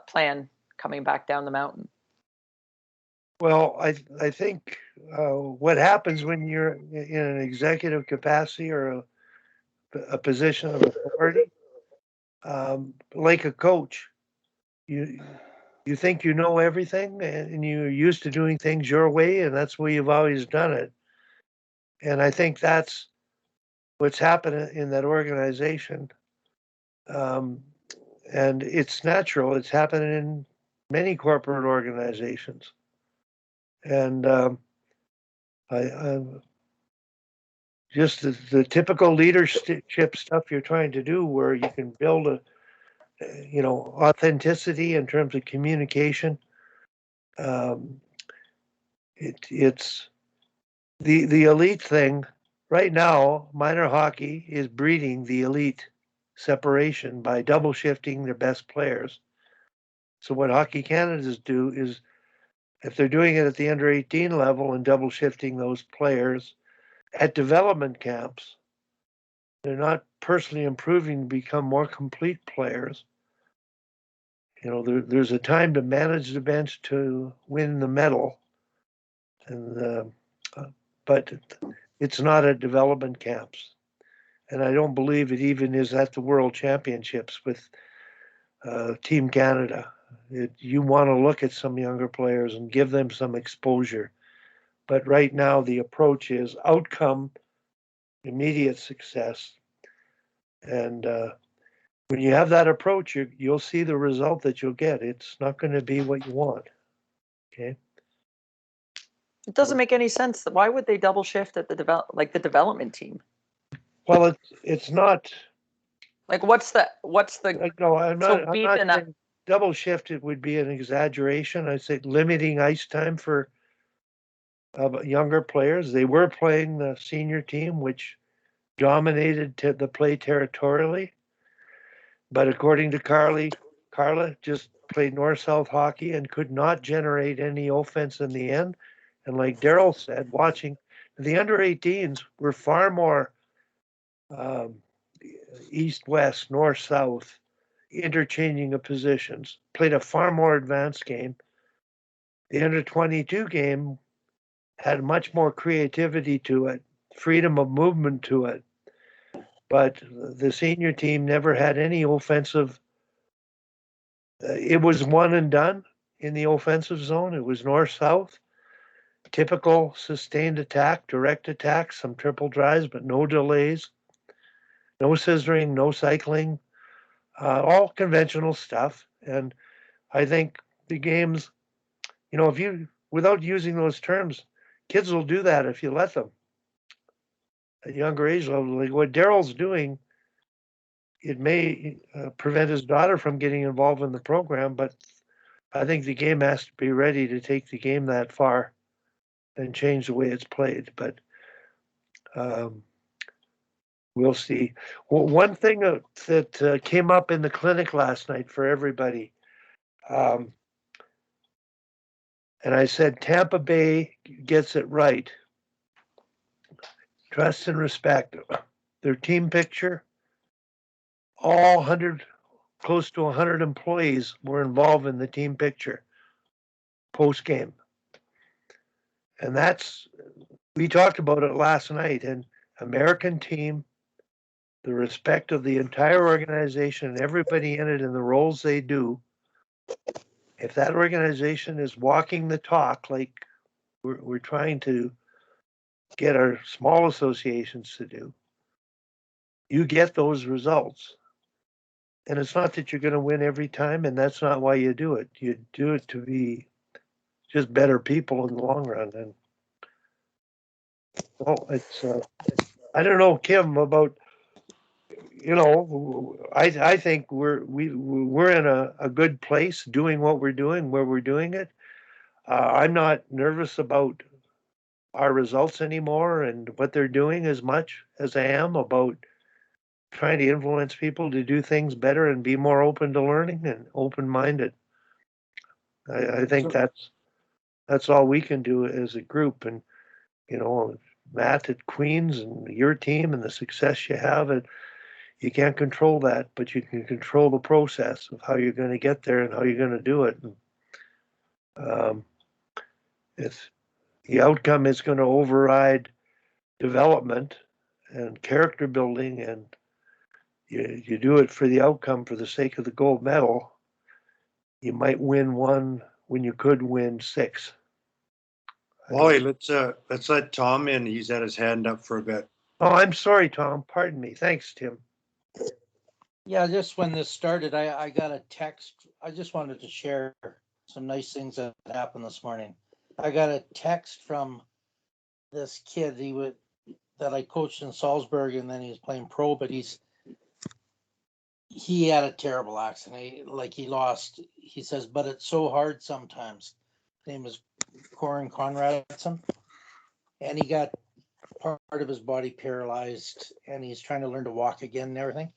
plan coming back down the mountain. Well, I think what happens when you're in an executive capacity or a position of authority, like a coach, you think you know everything and you're used to doing things your way, and that's the way you've always done it. And I think that's what's happened in that organization. And it's natural. It's happening in many corporate organizations. And I just the typical leadership stuff you're trying to do, where you can build a, you know, authenticity in terms of communication. It's the elite thing right now. Minor hockey is breeding the elite separation by double shifting their best players. So what Hockey Canada's do is, if they're doing it at the under 18 level and double shifting those players at development camps, they're not personally improving to become more complete players. You know, there's a time to manage the bench to win the medal, and but It's not at development camps. And I don't believe it even is at the World Championships with Team Canada. You want to look at some younger players and give them some exposure. But right now, the approach is outcome, immediate success. And when you have that approach, you'll see the result that you'll get. It's not going to be what you want. Okay. It doesn't make any sense. Why would they double shift at the development team? Well, it's not. Like, what's the No, I'm So not. I'm beef not in a- saying double shift. It would be an exaggeration. I say limiting ice time for younger players. They were playing the senior team, which dominated the play territorially. But according to Carla just played north-south hockey and could not generate any offense in the end. And like Daryl said, watching the under-18s were far more east-west, north-south, interchanging of positions, played a far more advanced game. The under-22 game had much more creativity to it, freedom of movement to it. But the senior team never had any offensive. It was one and done in the offensive zone. It was north-south, typical sustained attack, direct attack, some triple drives, but no delays, no scissoring, no cycling, all conventional stuff. And I think the games, if you, without using those terms, kids will do that if you let them. At younger age level, like what Daryl's doing, it may prevent his daughter from getting involved in the program, but I think the game has to be ready to take the game that far and change the way it's played. But we'll see. Well, one thing that came up in the clinic last night for everybody, and I said Tampa Bay gets it right. Trust and respect. Their team picture, all 100, close to 100 employees were involved in the team picture post game. And we talked about it last night, and American team, the respect of the entire organization and everybody in it and the roles they do. If that organization is walking the talk, like we're trying to get our small associations to do, you get those results. And it's not that you're going to win every time, and that's not why you do it. You do it to be just better people in the long run. And well, it's I don't know, Kim, about I think we're in a good place doing what we're doing where we're doing it. I'm not nervous about our results anymore and what they're doing as much as I am about trying to influence people to do things better and be more open to learning and open-minded. I think that's all we can do as a group. And Matt at Queens and your team and the success you have, and you can't control that, but you can control the process of how you're going to get there and how you're going to do it. And, it's the outcome is going to override development and character building, and you do it for the outcome for the sake of the gold medal. You might win one when you could win six. Wally, let's let Tom in. He's had his hand up for a bit. Oh, I'm sorry, Tom. Pardon me. Thanks, Tim. Yeah, just when this started, I got a text. I just wanted to share some nice things that happened this morning. I got a text from this kid that I coached in Salzburg, and then he was playing pro, but he had a terrible accident. He lost. He says, but it's so hard sometimes. His name is Corin Conradson, and he got part of his body paralyzed, and he's trying to learn to walk again and everything.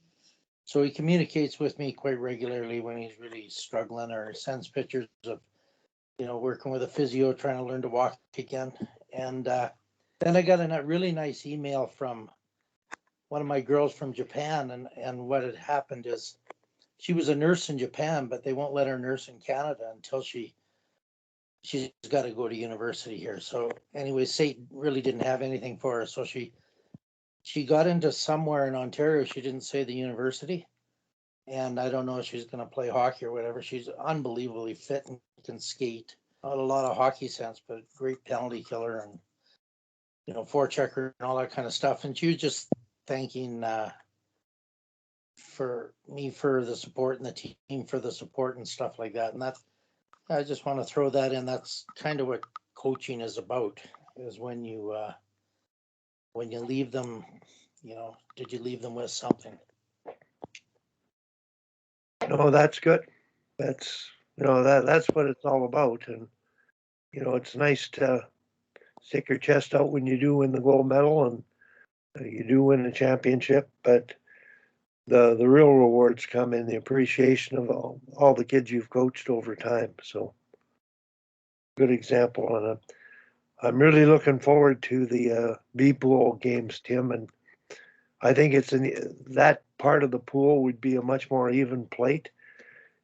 So he communicates with me quite regularly when he's really struggling, or sends pictures of, working with a physio, trying to learn to walk again. And then I got a really nice email from one of my girls from Japan. And what had happened is she was a nurse in Japan, but they won't let her nurse in Canada until she she's got to go to university here. So anyway, Satan really didn't have anything for her. So she got into somewhere in Ontario. She didn't say the university. And I don't know if she's going to play hockey or whatever. She's unbelievably fit and can skate. Not a lot of hockey sense, but great penalty killer and, you know, forechecker and all that kind of stuff. And she was just thanking for me for the support and the team for the support and stuff like that. And that, I just want to throw that in. That's kind of what coaching is about, is when you leave them, you know, did you leave them with something? No, that's good. That's, that's what it's all about. And, it's nice to stick your chest out when you do win the gold medal and you do win a championship, but the real rewards come in the appreciation of all the kids you've coached over time. So good example. And I'm really looking forward to the B pool games, Tim. And I think that part of the pool would be a much more even plate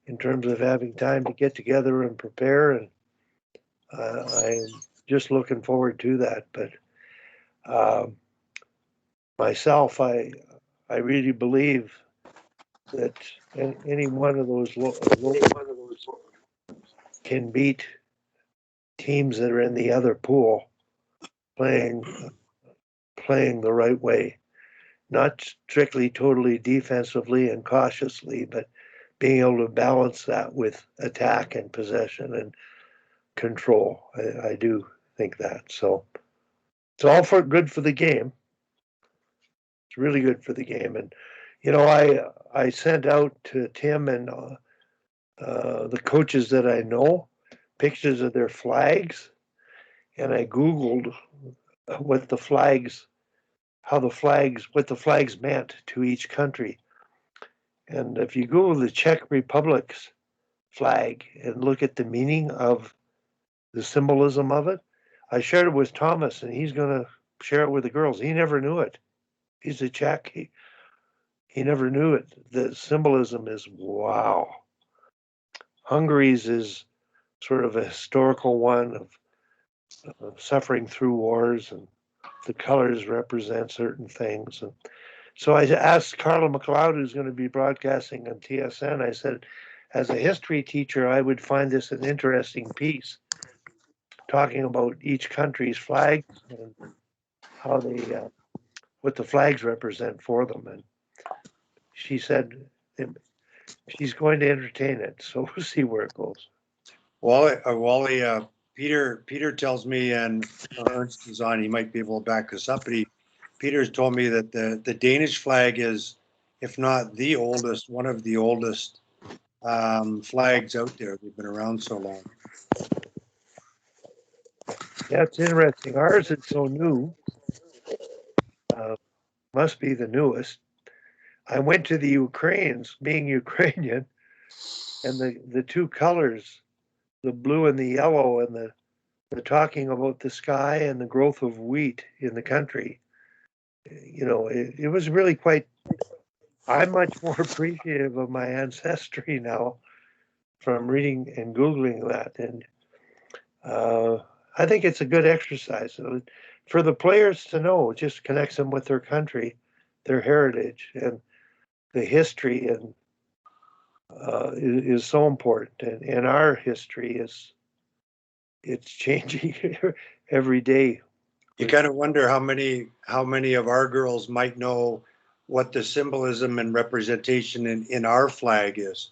in terms of having time to get together and prepare. And I'm just looking forward to that. But myself, I really believe that any one of those can beat teams that are in the other pool playing the right way, not strictly totally defensively and cautiously, but being able to balance that with attack and possession and control. I do think that. So it's all good for the game. It's really good for the game. And, I sent out to Tim and the coaches that I know pictures of their flags, and I Googled what the flags meant to each country. And if you Google the Czech Republic's flag and look at the meaning of the symbolism of it, I shared it with Thomas, and he's going to share it with the girls. He never knew it. He's a Czech. He never knew it. The symbolism is wow. Hungary's is sort of a historical one of suffering through wars, and the colors represent certain things. And so I asked Carla McLeod, who's going to be broadcasting on TSN, I said, as a history teacher, I would find this an interesting piece, talking about each country's flag and how what the flags represent for them. And she said she's going to entertain it, so we'll see where it goes. Wally, Peter tells me, and Ernst is on, he might be able to back us up, but Peter's told me that the Danish flag is, if not the oldest, one of the oldest flags out there. They've been around so long. Yeah, it's interesting. Ours is so new. Must be the newest. I went to the Ukrainians, being Ukrainian, and the two colors, the blue and the yellow, and the talking about the sky and the growth of wheat in the country. It was really quite. I'm much more appreciative of my ancestry now from reading and Googling that. And I think it's a good exercise for the players to know. It just connects them with their country, their heritage, and the history, and is so important. And our history it's changing every day. You kind of wonder how many of our girls might know what the symbolism and representation in our flag is,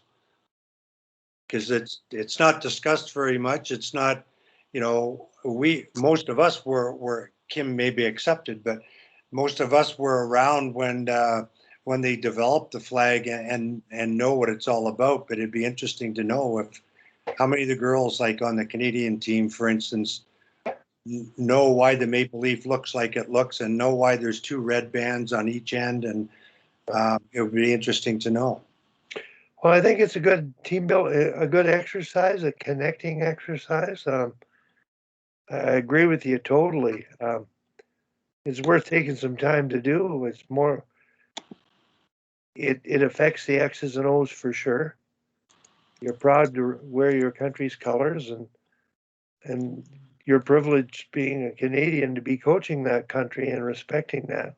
because it's not discussed very much. It's not, most of us were Kim may be accepted, but most of us were around when they developed the flag and know what it's all about. But it'd be interesting to know how many of the girls, like on the Canadian team, for instance, know why the maple leaf looks like it looks, and know why there's two red bands on each end. And it would be interesting to know. Well, I think it's a good team build, a good exercise, a connecting exercise. I agree with you totally. It's worth taking some time to do. It's more. It affects the X's and O's for sure. You're proud to wear your country's colors, and and you're privileged being a Canadian to be coaching that country and respecting that.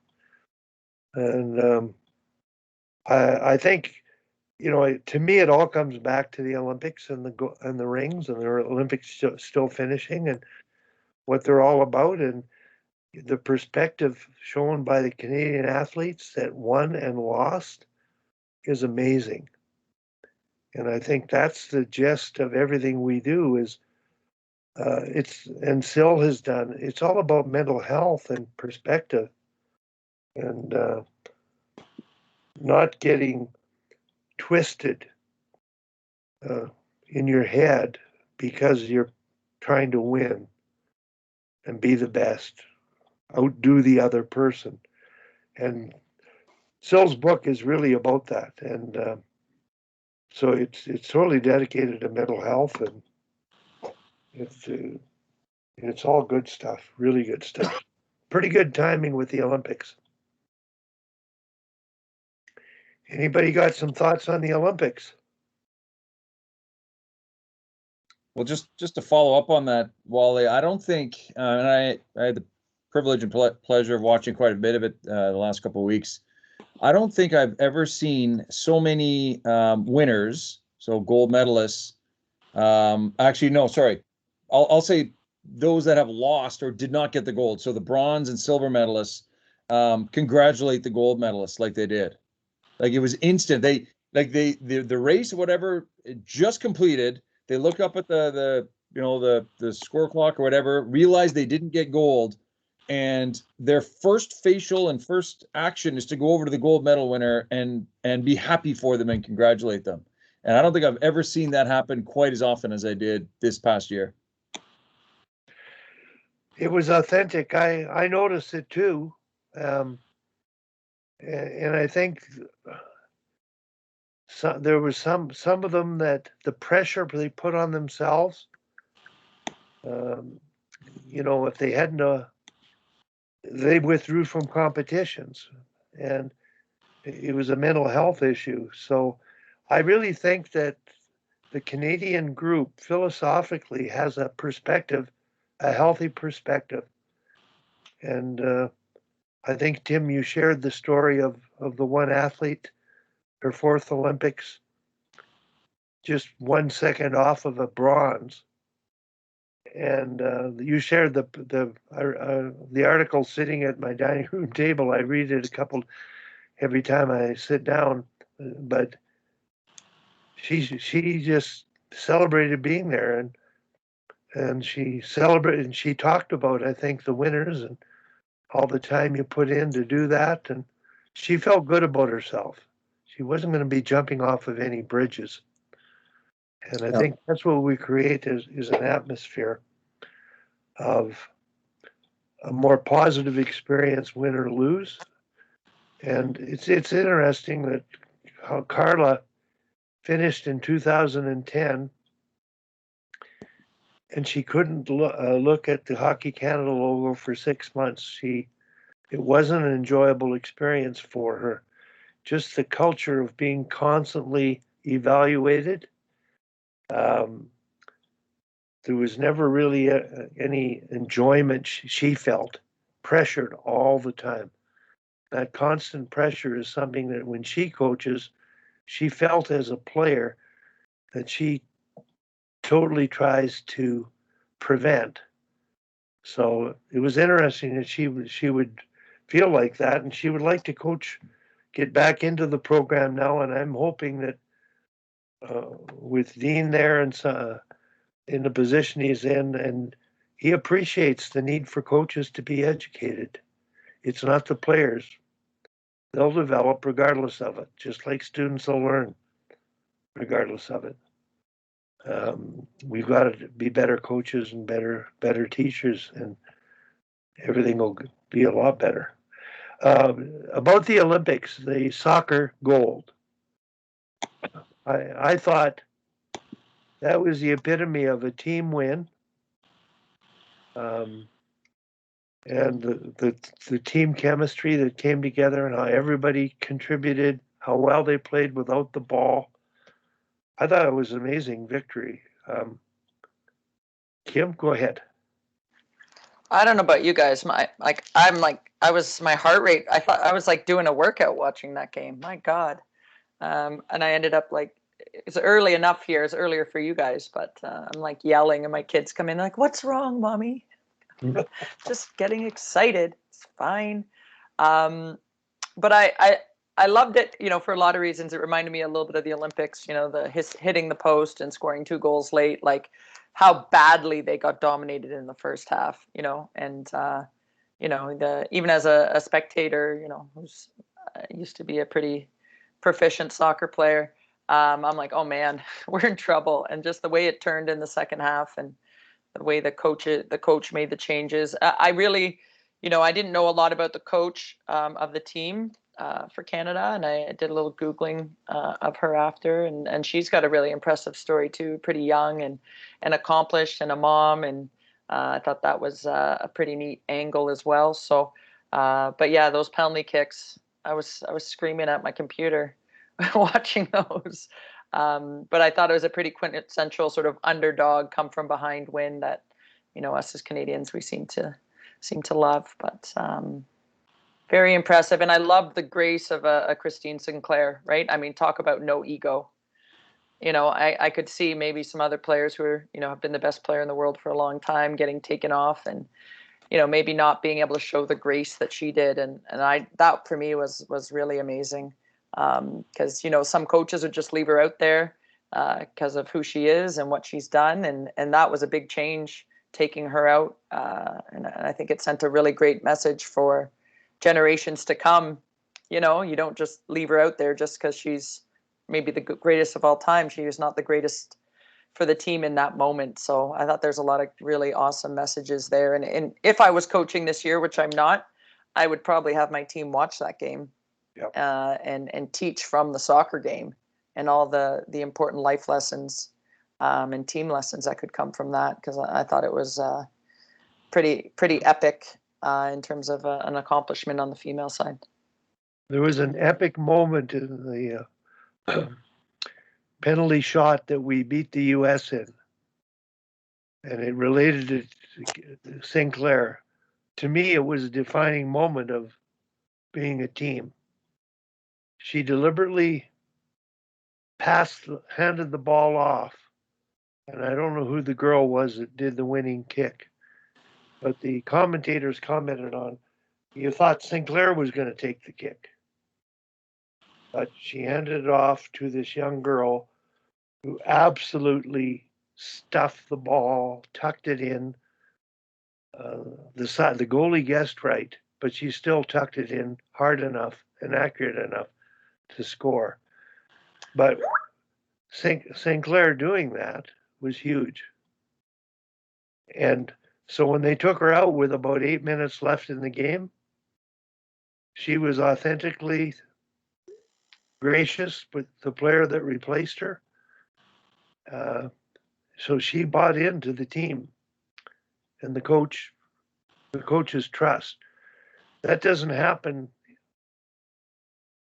And I think, to me, it all comes back to the Olympics and the rings and the Olympics still finishing and what they're all about, and the perspective shown by the Canadian athletes that won and lost is amazing. And I think that's the gist of everything we do is and Sil has done, it's all about mental health and perspective and not getting twisted in your head because you're trying to win and be the best, outdo the other person. And Sil's book is really about that. And so it's totally dedicated to mental health, and it's all good stuff, really good stuff. Pretty good timing with the Olympics. Anybody got some thoughts on the Olympics? Well, just to follow up on that, Wally, I don't think, and I had the privilege and pleasure of watching quite a bit of it the last couple of weeks. I don't think I've ever seen so many winners, so gold medalists. Actually, no, sorry. I'll say those that have lost or did not get the gold. So the bronze and silver medalists congratulate the gold medalists like they did. Like it was instant. The race, whatever, it just completed. They looked up at the score clock or whatever, realized they didn't get gold, and their first facial and first action is to go over to the gold medal winner and be happy for them and congratulate them. And I don't think I've ever seen that happen quite as often as I did this past year. It was authentic. I noticed it too. And I think there was some of them that the pressure they put on themselves, if they hadn't, they withdrew from competitions, and it was a mental health issue. So I really think that the Canadian group philosophically has a perspective, a healthy perspective. And I think, Tim, you shared the story of the one athlete, her fourth Olympics, just 1 second off of a bronze. And you shared the article sitting at my dining room table. I read it every time I sit down, but she just celebrated being there, and she celebrated, and she talked about, I think, the winners and all the time you put in to do that, and she felt good about herself. She wasn't going to be jumping off of any bridges. And I think that's what we create is an atmosphere of a more positive experience, win or lose. And it's interesting that how Carla finished in 2010, and she couldn't look at the Hockey Canada logo for 6 months. It wasn't an enjoyable experience for her. Just the culture of being constantly evaluated. There was never really any enjoyment she felt, pressured all the time. That constant pressure is something that when she coaches, she felt as a player that she totally tries to prevent. So it was interesting that she would feel like that, and she would like to coach, get back into the program now. And I'm hoping that with Dean there and in the position he's in, and he appreciates the need for coaches to be educated. It's not the players. They'll develop regardless of it, just like students will learn regardless of it. We've got to be better coaches and better teachers, and everything will be a lot better. About the Olympics, the soccer gold. I thought that was the epitome of a team win. And the team chemistry that came together and how everybody contributed, how well they played without the ball. I thought it was an amazing victory. Kim, go ahead. I don't know about you guys. My heart rate. I thought I was like doing a workout watching that game. My God. And I ended up like, it's early enough here. It's earlier for you guys, but I'm like yelling, and my kids come in like, "What's wrong, mommy?" Just getting excited. It's fine. But I loved it, for a lot of reasons. It reminded me a little bit of the Olympics, the hitting the post and scoring 2 goals late, like how badly they got dominated in the first half, and even as a spectator, who's used to be a pretty proficient soccer player, I'm like, oh man, we're in trouble. And just the way it turned in the second half, and the way the coach made the changes. I really, I didn't know a lot about the coach of the team for Canada, and I did a little Googling of her after, and she's got a really impressive story too, pretty young and accomplished, and a mom, and I thought that was a pretty neat angle as well. So, but yeah, those penalty kicks, I was screaming at my computer watching those. But I thought it was a pretty quintessential sort of underdog, come from behind win that, us as Canadians, we seem to love. But very impressive, and I love the grace of a Christine Sinclair. Right? I mean, talk about no ego. I could see maybe some other players who are, have been the best player in the world for a long time getting taken off, and maybe not being able to show the grace that she did, and that for me was really amazing. Because some coaches would just leave her out there because of who she is and what she's done, and that was a big change, taking her out, and I think it sent a really great message for generations to come. You don't just leave her out there just because she's maybe the greatest of all time. She was not the greatest for the team in that moment. So I thought there's a lot of really awesome messages there, and if I was coaching this year, which I'm not, I would probably have my team watch that game. Yep. And teach from the soccer game, and all the important life lessons and team lessons that could come from that, because I thought it was pretty epic in terms of an accomplishment on the female side. There was an epic moment in the penalty shot that we beat the U.S. in, and it related to Sinclair. To me, it was a defining moment of being a team. She deliberately handed the ball off, and I don't know who the girl was that did the winning kick, but the commentators commented on, you thought Sinclair was going to take the kick, but she handed it off to this young girl who absolutely stuffed the ball, tucked it in. The goalie guessed right, but she still tucked it in hard enough and accurate enough to score. But Sinclair doing that was huge. And so when they took her out with about 8 minutes left in the game, she was authentically gracious with the player that replaced her. So she bought into the team and the coach's trust. That doesn't happen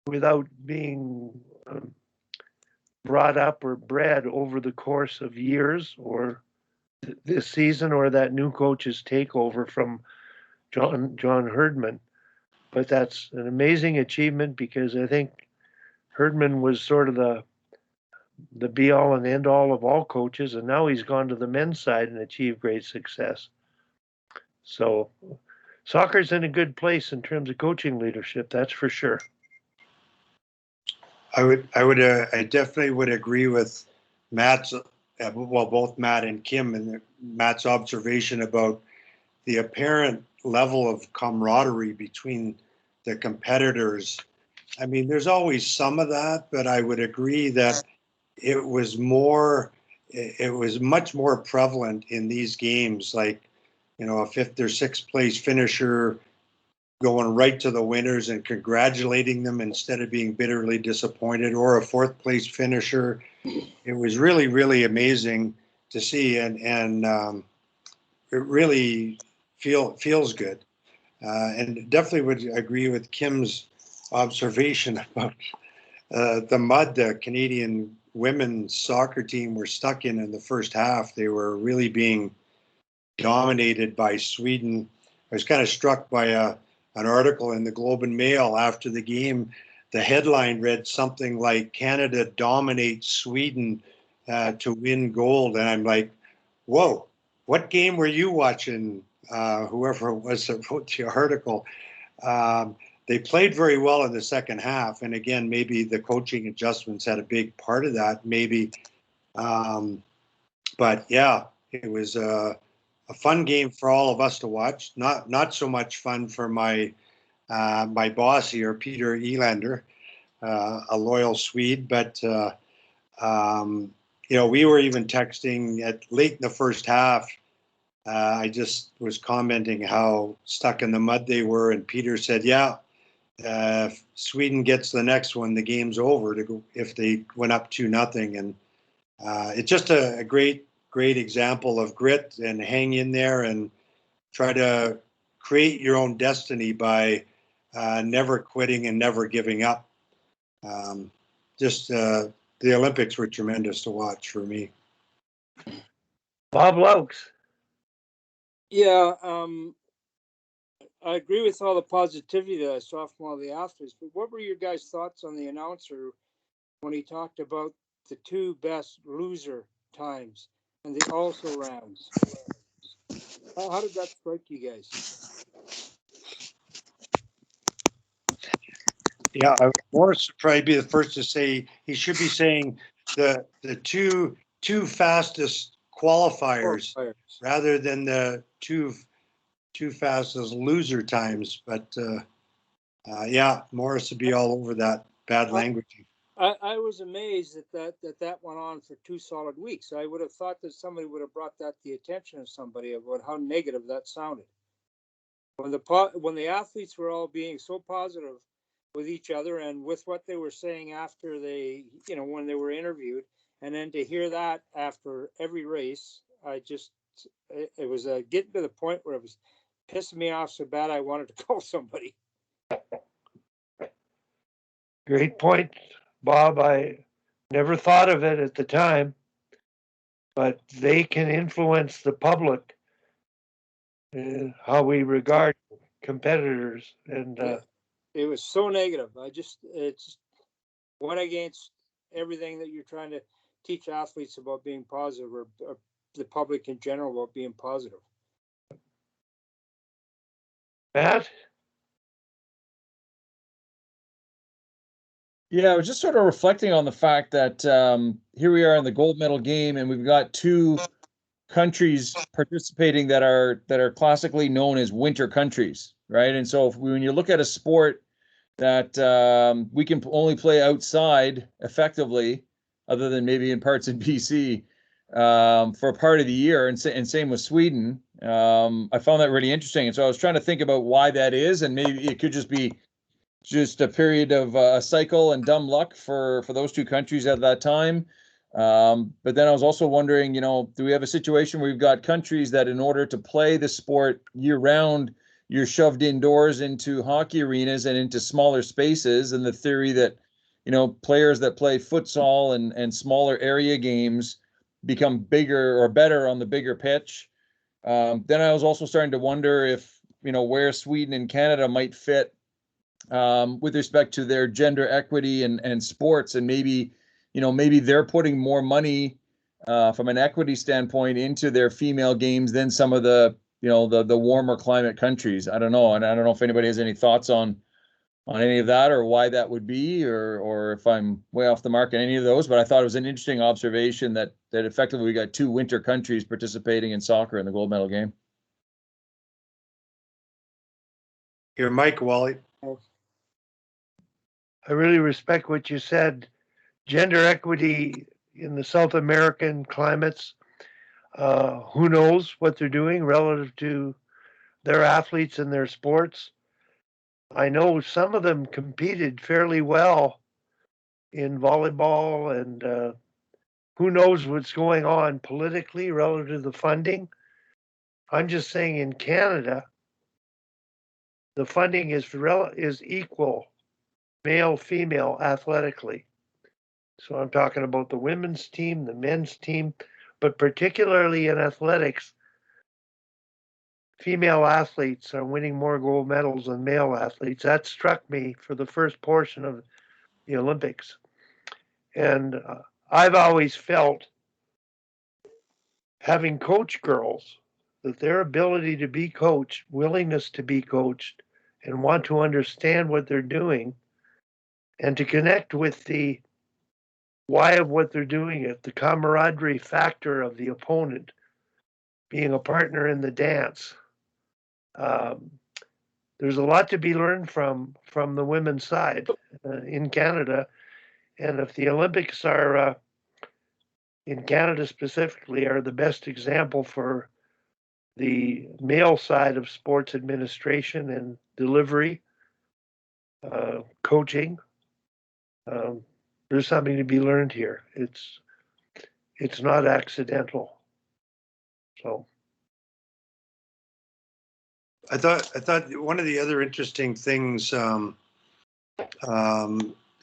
without being brought up or bred over the course of years, or this season, or that new coach's takeover from John Herdman. But that's an amazing achievement, because I think Herdman was sort of the be all and end all of all coaches, and now he's gone to the men's side and achieved great success. So soccer's in a good place in terms of coaching leadership, that's for sure. I definitely would agree with Matt's, both Matt and Kim, and Matt's observation about the apparent level of camaraderie between the competitors. I mean, there's always some of that, but I would agree that it was much more prevalent in these games, like, a 5th or 6th place finisher going right to the winners and congratulating them instead of being bitterly disappointed, or a 4th place finisher. It was really, really amazing to see, and it really feels good. And definitely would agree with Kim's observation about the mud the Canadian women's soccer team were stuck in the first half. They were really being dominated by Sweden. I was kind of struck by an article in the Globe and Mail after the game. The headline read something like "Canada dominates Sweden to win gold," and I'm like, "Whoa, what game were you watching?" Whoever it was that wrote the article. They played very well in the second half, and again, maybe the coaching adjustments had a big part of that. Maybe, but yeah, it was a fun game for all of us to watch. Not so much fun for my boss here, Peter Elander, a loyal Swede. But we were even texting at late in the first half. I just was commenting how stuck in the mud they were, and Peter said, "Yeah, if Sweden gets the next one, the game's over. If they went up 2-0, and it's just a great example of grit and hang in there and try to create your own destiny by never quitting and never giving up. The Olympics were tremendous to watch for me. Bob Laux. Yeah, I agree with all the positivity that I saw from all the athletes, but what were your guys' thoughts on the announcer when he talked about the two best loser times and the also rans? How did that strike you guys? Yeah, Morris would probably be the first to say he should be saying the two fastest qualifiers rather than the two fastest loser times. But yeah, Morris would be all over that bad language. I was amazed that went on for 2 solid weeks. I would have thought that somebody would have brought that to the attention of somebody about how negative that sounded. When the athletes were all being so positive with each other and with what they were saying after when they were interviewed, and then to hear that after every race, it was getting to the point where it was pissing me off so bad I wanted to call somebody. Great point, Bob. I never thought of it at the time, but they can influence the public, how we regard competitors. And it was so negative. It's went against everything that you're trying to teach athletes about being positive, or the public in general about being positive. Matt? Yeah, I was just sort of reflecting on the fact that here we are in the gold medal game, and we've got two countries participating that are classically known as winter countries, right? And so when you look at a sport that we can only play outside effectively, other than maybe in parts in BC, for a part of the year, and same with Sweden, I found that really interesting. And so I was trying to think about why that is, and maybe it could just be a period of a cycle and dumb luck for those two countries at that time. But then I was also wondering, do we have a situation where we've got countries that in order to play the sport year round, you're shoved indoors into hockey arenas and into smaller spaces, and the theory that, players that play futsal and smaller area games become bigger or better on the bigger pitch. Then I was also starting to wonder if, where Sweden and Canada might fit with respect to their gender equity and sports, and maybe they're putting more money from an equity standpoint into their female games than some of the warmer climate countries. I don't know, and I don't know if anybody has any thoughts on any of that, or why that would be, or if I'm way off the mark on any of those. But I thought it was an interesting observation that effectively we got two winter countries participating in soccer in the gold medal game. Your mic, Wally. I really respect what you said. Gender equity in the South American climates, who knows what they're doing relative to their athletes and their sports. I know some of them competed fairly well in volleyball, and who knows what's going on politically relative to the funding. I'm just saying in Canada, the funding is equal, male, female, athletically. So I'm talking about the women's team, the men's team, but particularly in athletics, female athletes are winning more gold medals than male athletes. That struck me for the first portion of the Olympics. And I've always felt, having coached girls, that their ability to be coached, willingness to be coached, and want to understand what they're doing, and to connect with the why of what they're doing, it, the camaraderie factor of the opponent, being a partner in the dance. There's a lot to be learned from the women's side in Canada, and if the Olympics are in Canada specifically are the best example for the male side of sports administration and delivery, coaching. There's something to be learned here. It's not accidental. So I thought one of the other interesting things that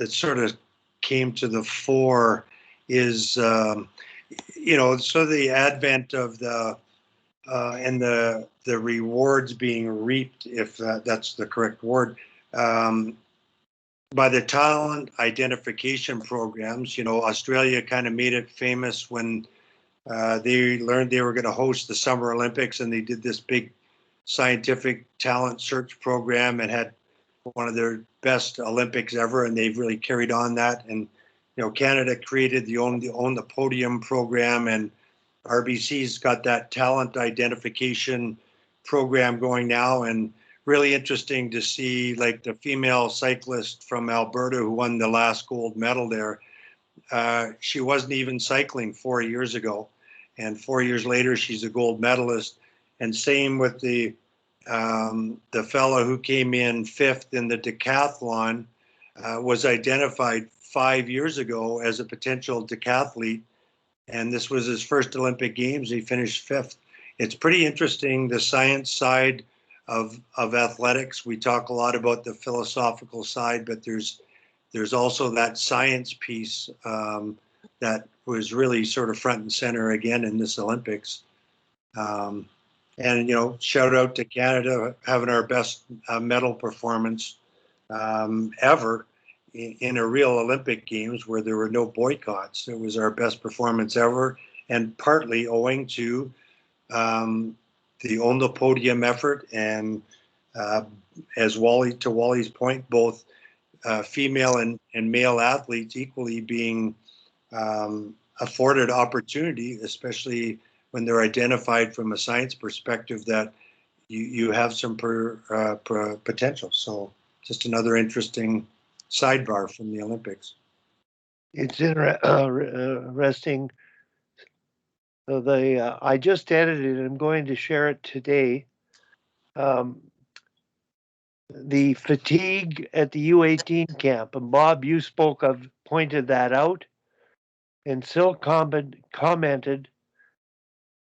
sort of came to the fore is sort of the advent of the and the rewards being reaped, if that's the correct word, by the talent identification programs. Australia kind of made it famous when they learned they were going to host the Summer Olympics, and they did this big scientific talent search program and had one of their best Olympics ever, and they've really carried on that. And Canada created the Own the Podium program, and RBC's got that talent identification program going now. And really interesting to see, like, the female cyclist from Alberta who won the last gold medal there. She wasn't even cycling 4 years ago, and 4 years later she's a gold medalist. And same with the fellow who came in 5th in the decathlon, was identified 5 years ago as a potential decathlete, and this was his first Olympic Games. He finished 5th. It's pretty interesting, the science side of athletics. We talk a lot about the philosophical side, but there's also that science piece that was really sort of front and center again in this Olympics. And shout out to Canada having our best medal performance ever in a real Olympic Games where there were no boycotts. It was our best performance ever, and partly owing to the Own the Podium effort, and as Wally's point, both female and male athletes equally being afforded opportunity, especially when they're identified from a science perspective that you have some potential. So just another interesting sidebar from the Olympics. it's interesting. So I just edited it. I'm going to share it today. The fatigue at the U18 camp, and Bob, you pointed that out, and Sil commented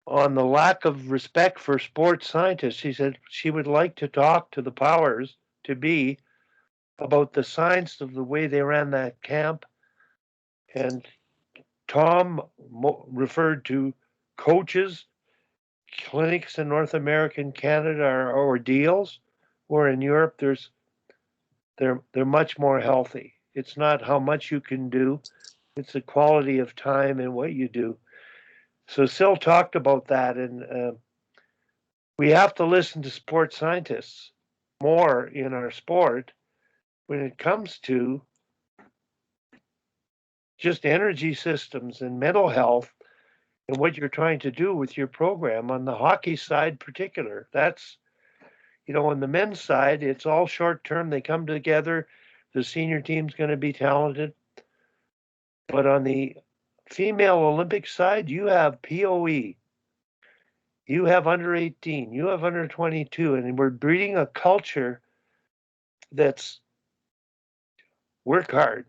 on the lack of respect for sports scientists. She said she would like to talk to the powers to be about the science of the way they ran that camp. And Tom referred to coaches, clinics in North America and Canada are ordeals, where in Europe they're much more healthy. It's not how much you can do, it's the quality of time and what you do. So Sil talked about that, and we have to listen to sports scientists more in our sport when it comes to just energy systems and mental health and what you're trying to do with your program. On the hockey side particular, that's, on the men's side, it's all short term. They come together. The senior team's going to be talented. But on the female Olympic side, you have POE, you have under 18, you have under 22, and we're breeding a culture that's work hard,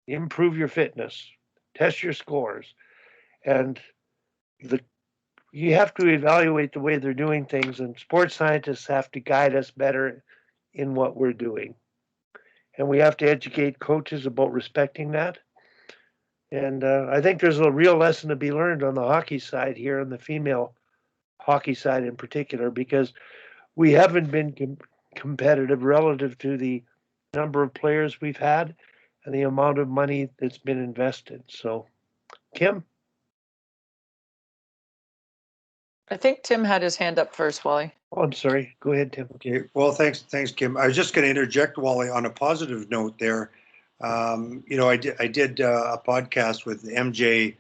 improve your fitness, test your scores, and you have to evaluate the way they're doing things, and sports scientists have to guide us better in what we're doing. And we have to educate coaches about respecting that. And I think there's a real lesson to be learned on the hockey side here in the female hockey side in particular, because we haven't been competitive relative to the number of players we've had and the amount of money that's been invested. So, Kim? I think Tim had his hand up first, Wally. Oh, I'm sorry. Go ahead, Tim. Okay, well, thanks, Kim. I was just going to interject, Wally, on a positive note there. I did a podcast with MJ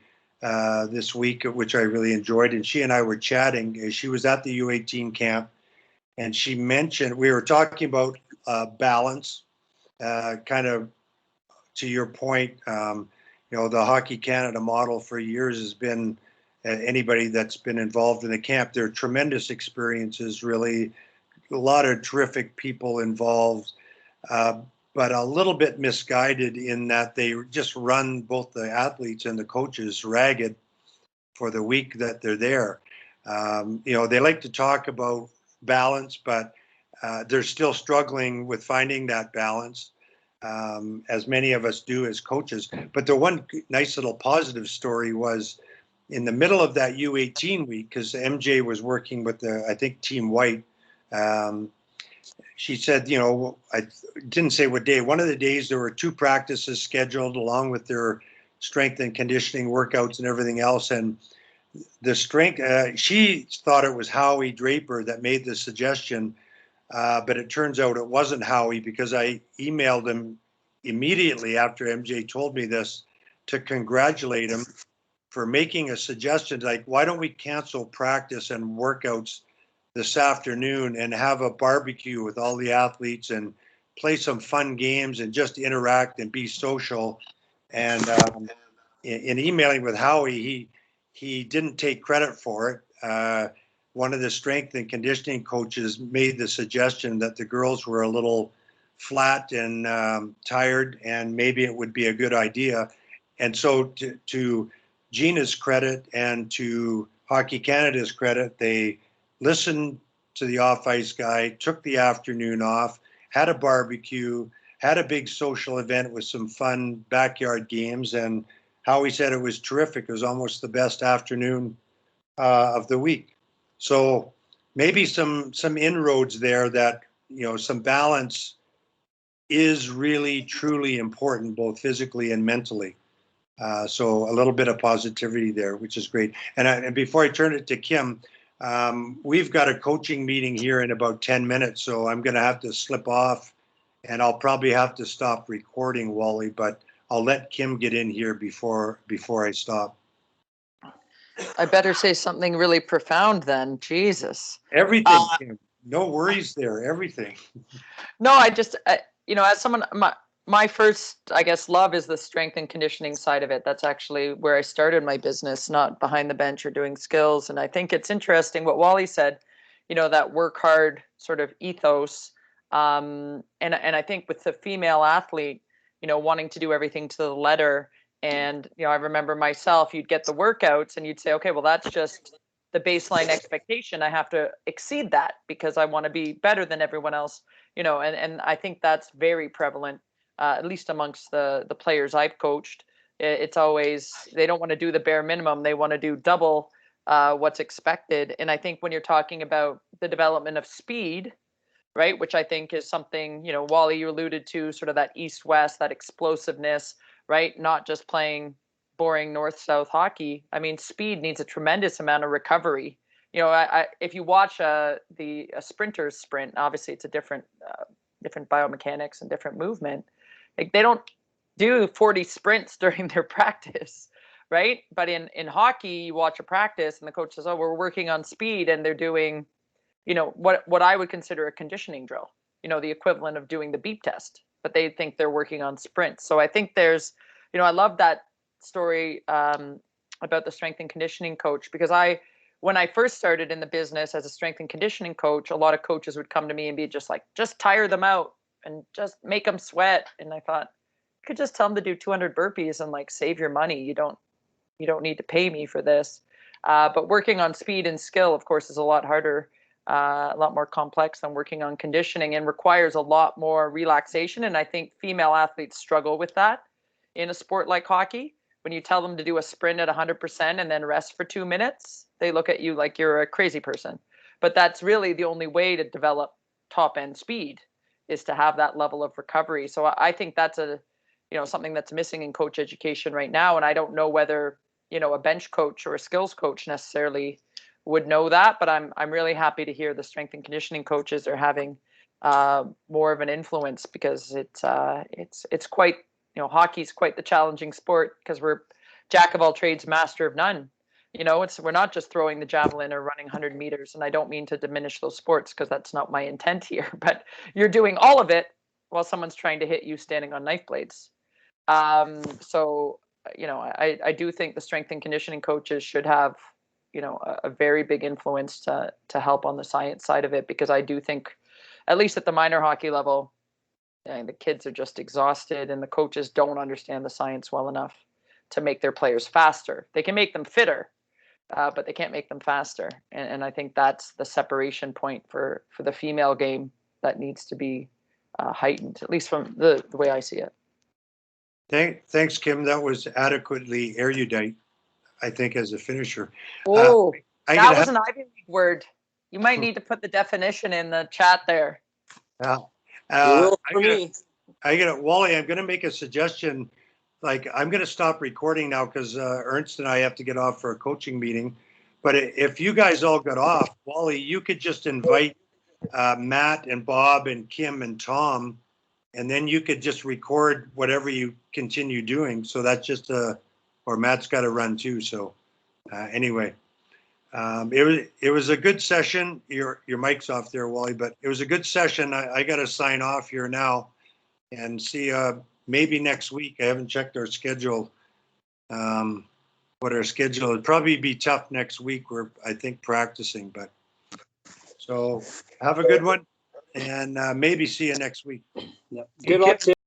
this week, which I really enjoyed, and she and I were chatting. She was at the U18 camp, and she mentioned, we were talking about balance, kind of to your point. The Hockey Canada model for years has been anybody that's been involved in the camp. There are tremendous experiences, really, a lot of terrific people involved, but a little bit misguided in that they just run both the athletes and the coaches ragged for the week that they're there. They like to talk about balance, but they're still struggling with finding that balance, as many of us do as coaches. But the one nice little positive story was in the middle of that U18 week, because MJ was working with I think Team White. She said, I didn't say what day. One of the days there were 2 practices scheduled along with their strength and conditioning workouts and everything else. And the strength, she thought it was Howie Draper that made the suggestion, but it turns out it wasn't Howie, because I emailed him immediately after MJ told me this to congratulate him for making a suggestion, like, why don't we cancel practice and workouts this afternoon and have a barbecue with all the athletes and play some fun games and just interact and be social. And in emailing with Howie, he didn't take credit for it. One of the strength and conditioning coaches made the suggestion that the girls were a little flat and tired, and maybe it would be a good idea. And so to Gina's credit and to Hockey Canada's credit, they listened to the off-ice guy, took the afternoon off, had a barbecue, had a big social event with some fun backyard games, and Howie said it was terrific. It was almost the best afternoon of the week. So maybe some inroads there that, some balance is really, truly important, both physically and mentally. So a little bit of positivity there, which is great. And before I turn it to Kim, we've got a coaching meeting here in about 10 minutes, so I'm going to have to slip off, and I'll probably have to stop recording, Wally, but I'll let Kim get in here before I stop. I better say something really profound then. Jesus. Everything, Kim. No worries there. Everything. No, as someone, my first, I guess, love is the strength and conditioning side of it. That's actually where I started my business, not behind the bench or doing skills. And I think it's interesting what Wally said, that work hard sort of ethos. And I think with the female athlete, wanting to do everything to the letter. And, I remember myself, you'd get the workouts and you'd say, okay, well, that's just the baseline expectation. I have to exceed that because I want to be better than everyone else, and I think that's very prevalent. At least amongst the players I've coached, it's always, they don't want to do the bare minimum. They want to do double what's expected. And I think when you're talking about the development of speed, right, which I think is something, Wally, you alluded to, sort of that east-west, that explosiveness, right? Not just playing boring north-south hockey. I mean, speed needs a tremendous amount of recovery. If you watch a sprinter's sprint, obviously it's a different biomechanics and different movement. Like, they don't do 40 sprints during their practice, right? But in hockey, you watch a practice and the coach says, oh, we're working on speed, and they're doing, what I would consider a conditioning drill, the equivalent of doing the beep test, but they think they're working on sprints. So I think there's, I love that story about the strength and conditioning coach, because when I first started in the business as a strength and conditioning coach, a lot of coaches would come to me and be just like, just tire them out and just make them sweat. And I thought, you could just tell them to do 200 burpees and like save your money. You don't need to pay me for this. But working on speed and skill, of course, is a lot harder, a lot more complex than working on conditioning, and requires a lot more relaxation. And I think female athletes struggle with that in a sport like hockey. when you tell them to do a sprint at 100% and then rest for 2 minutes, they look at you like you're a crazy person. But that's really the only way to develop top end speed, is to have that level of recovery. So I think that's something that's missing in coach education right now. And I don't know whether, a bench coach or a skills coach necessarily would know that, but I'm really happy to hear the strength and conditioning coaches are having more of an influence, because it's quite, hockey's quite the challenging sport, because we're jack of all trades, master of none. We're not just throwing the javelin or running 100 meters, and I don't mean to diminish those sports, because that's not my intent here, but you're doing all of it while someone's trying to hit you standing on knife blades. So, I do think the strength and conditioning coaches should have, a very big influence to help on the science side of it, because I do think, at least at the minor hockey level, the kids are just exhausted, and the coaches don't understand the science well enough to make their players faster. They can make them fitter, but they can't make them faster. And I think that's the separation point for the female game that needs to be heightened, at least from the way I see it. Thanks, Kim. That was adequately erudite, I think, as a finisher. Oh, I that was an Ivy League word. You might need to put the definition in the chat there. Wally, I'm going to make a suggestion. Like, I'm going to stop recording now because Ernst and I have to get off for a coaching meeting. But if you guys all got off, Wally, you could just invite Matt and Bob and Kim and Tom, and then you could just record whatever you continue doing. So that's just or Matt's got to run too. So anyway, it was a good session. Your mic's off there, Wally, but it was a good session. I got to sign off here now and see maybe next week. I haven't checked our schedule. What our schedule would probably be tough next week. We're, I think, practicing, but so have a good one, and maybe see you next week. Good luck to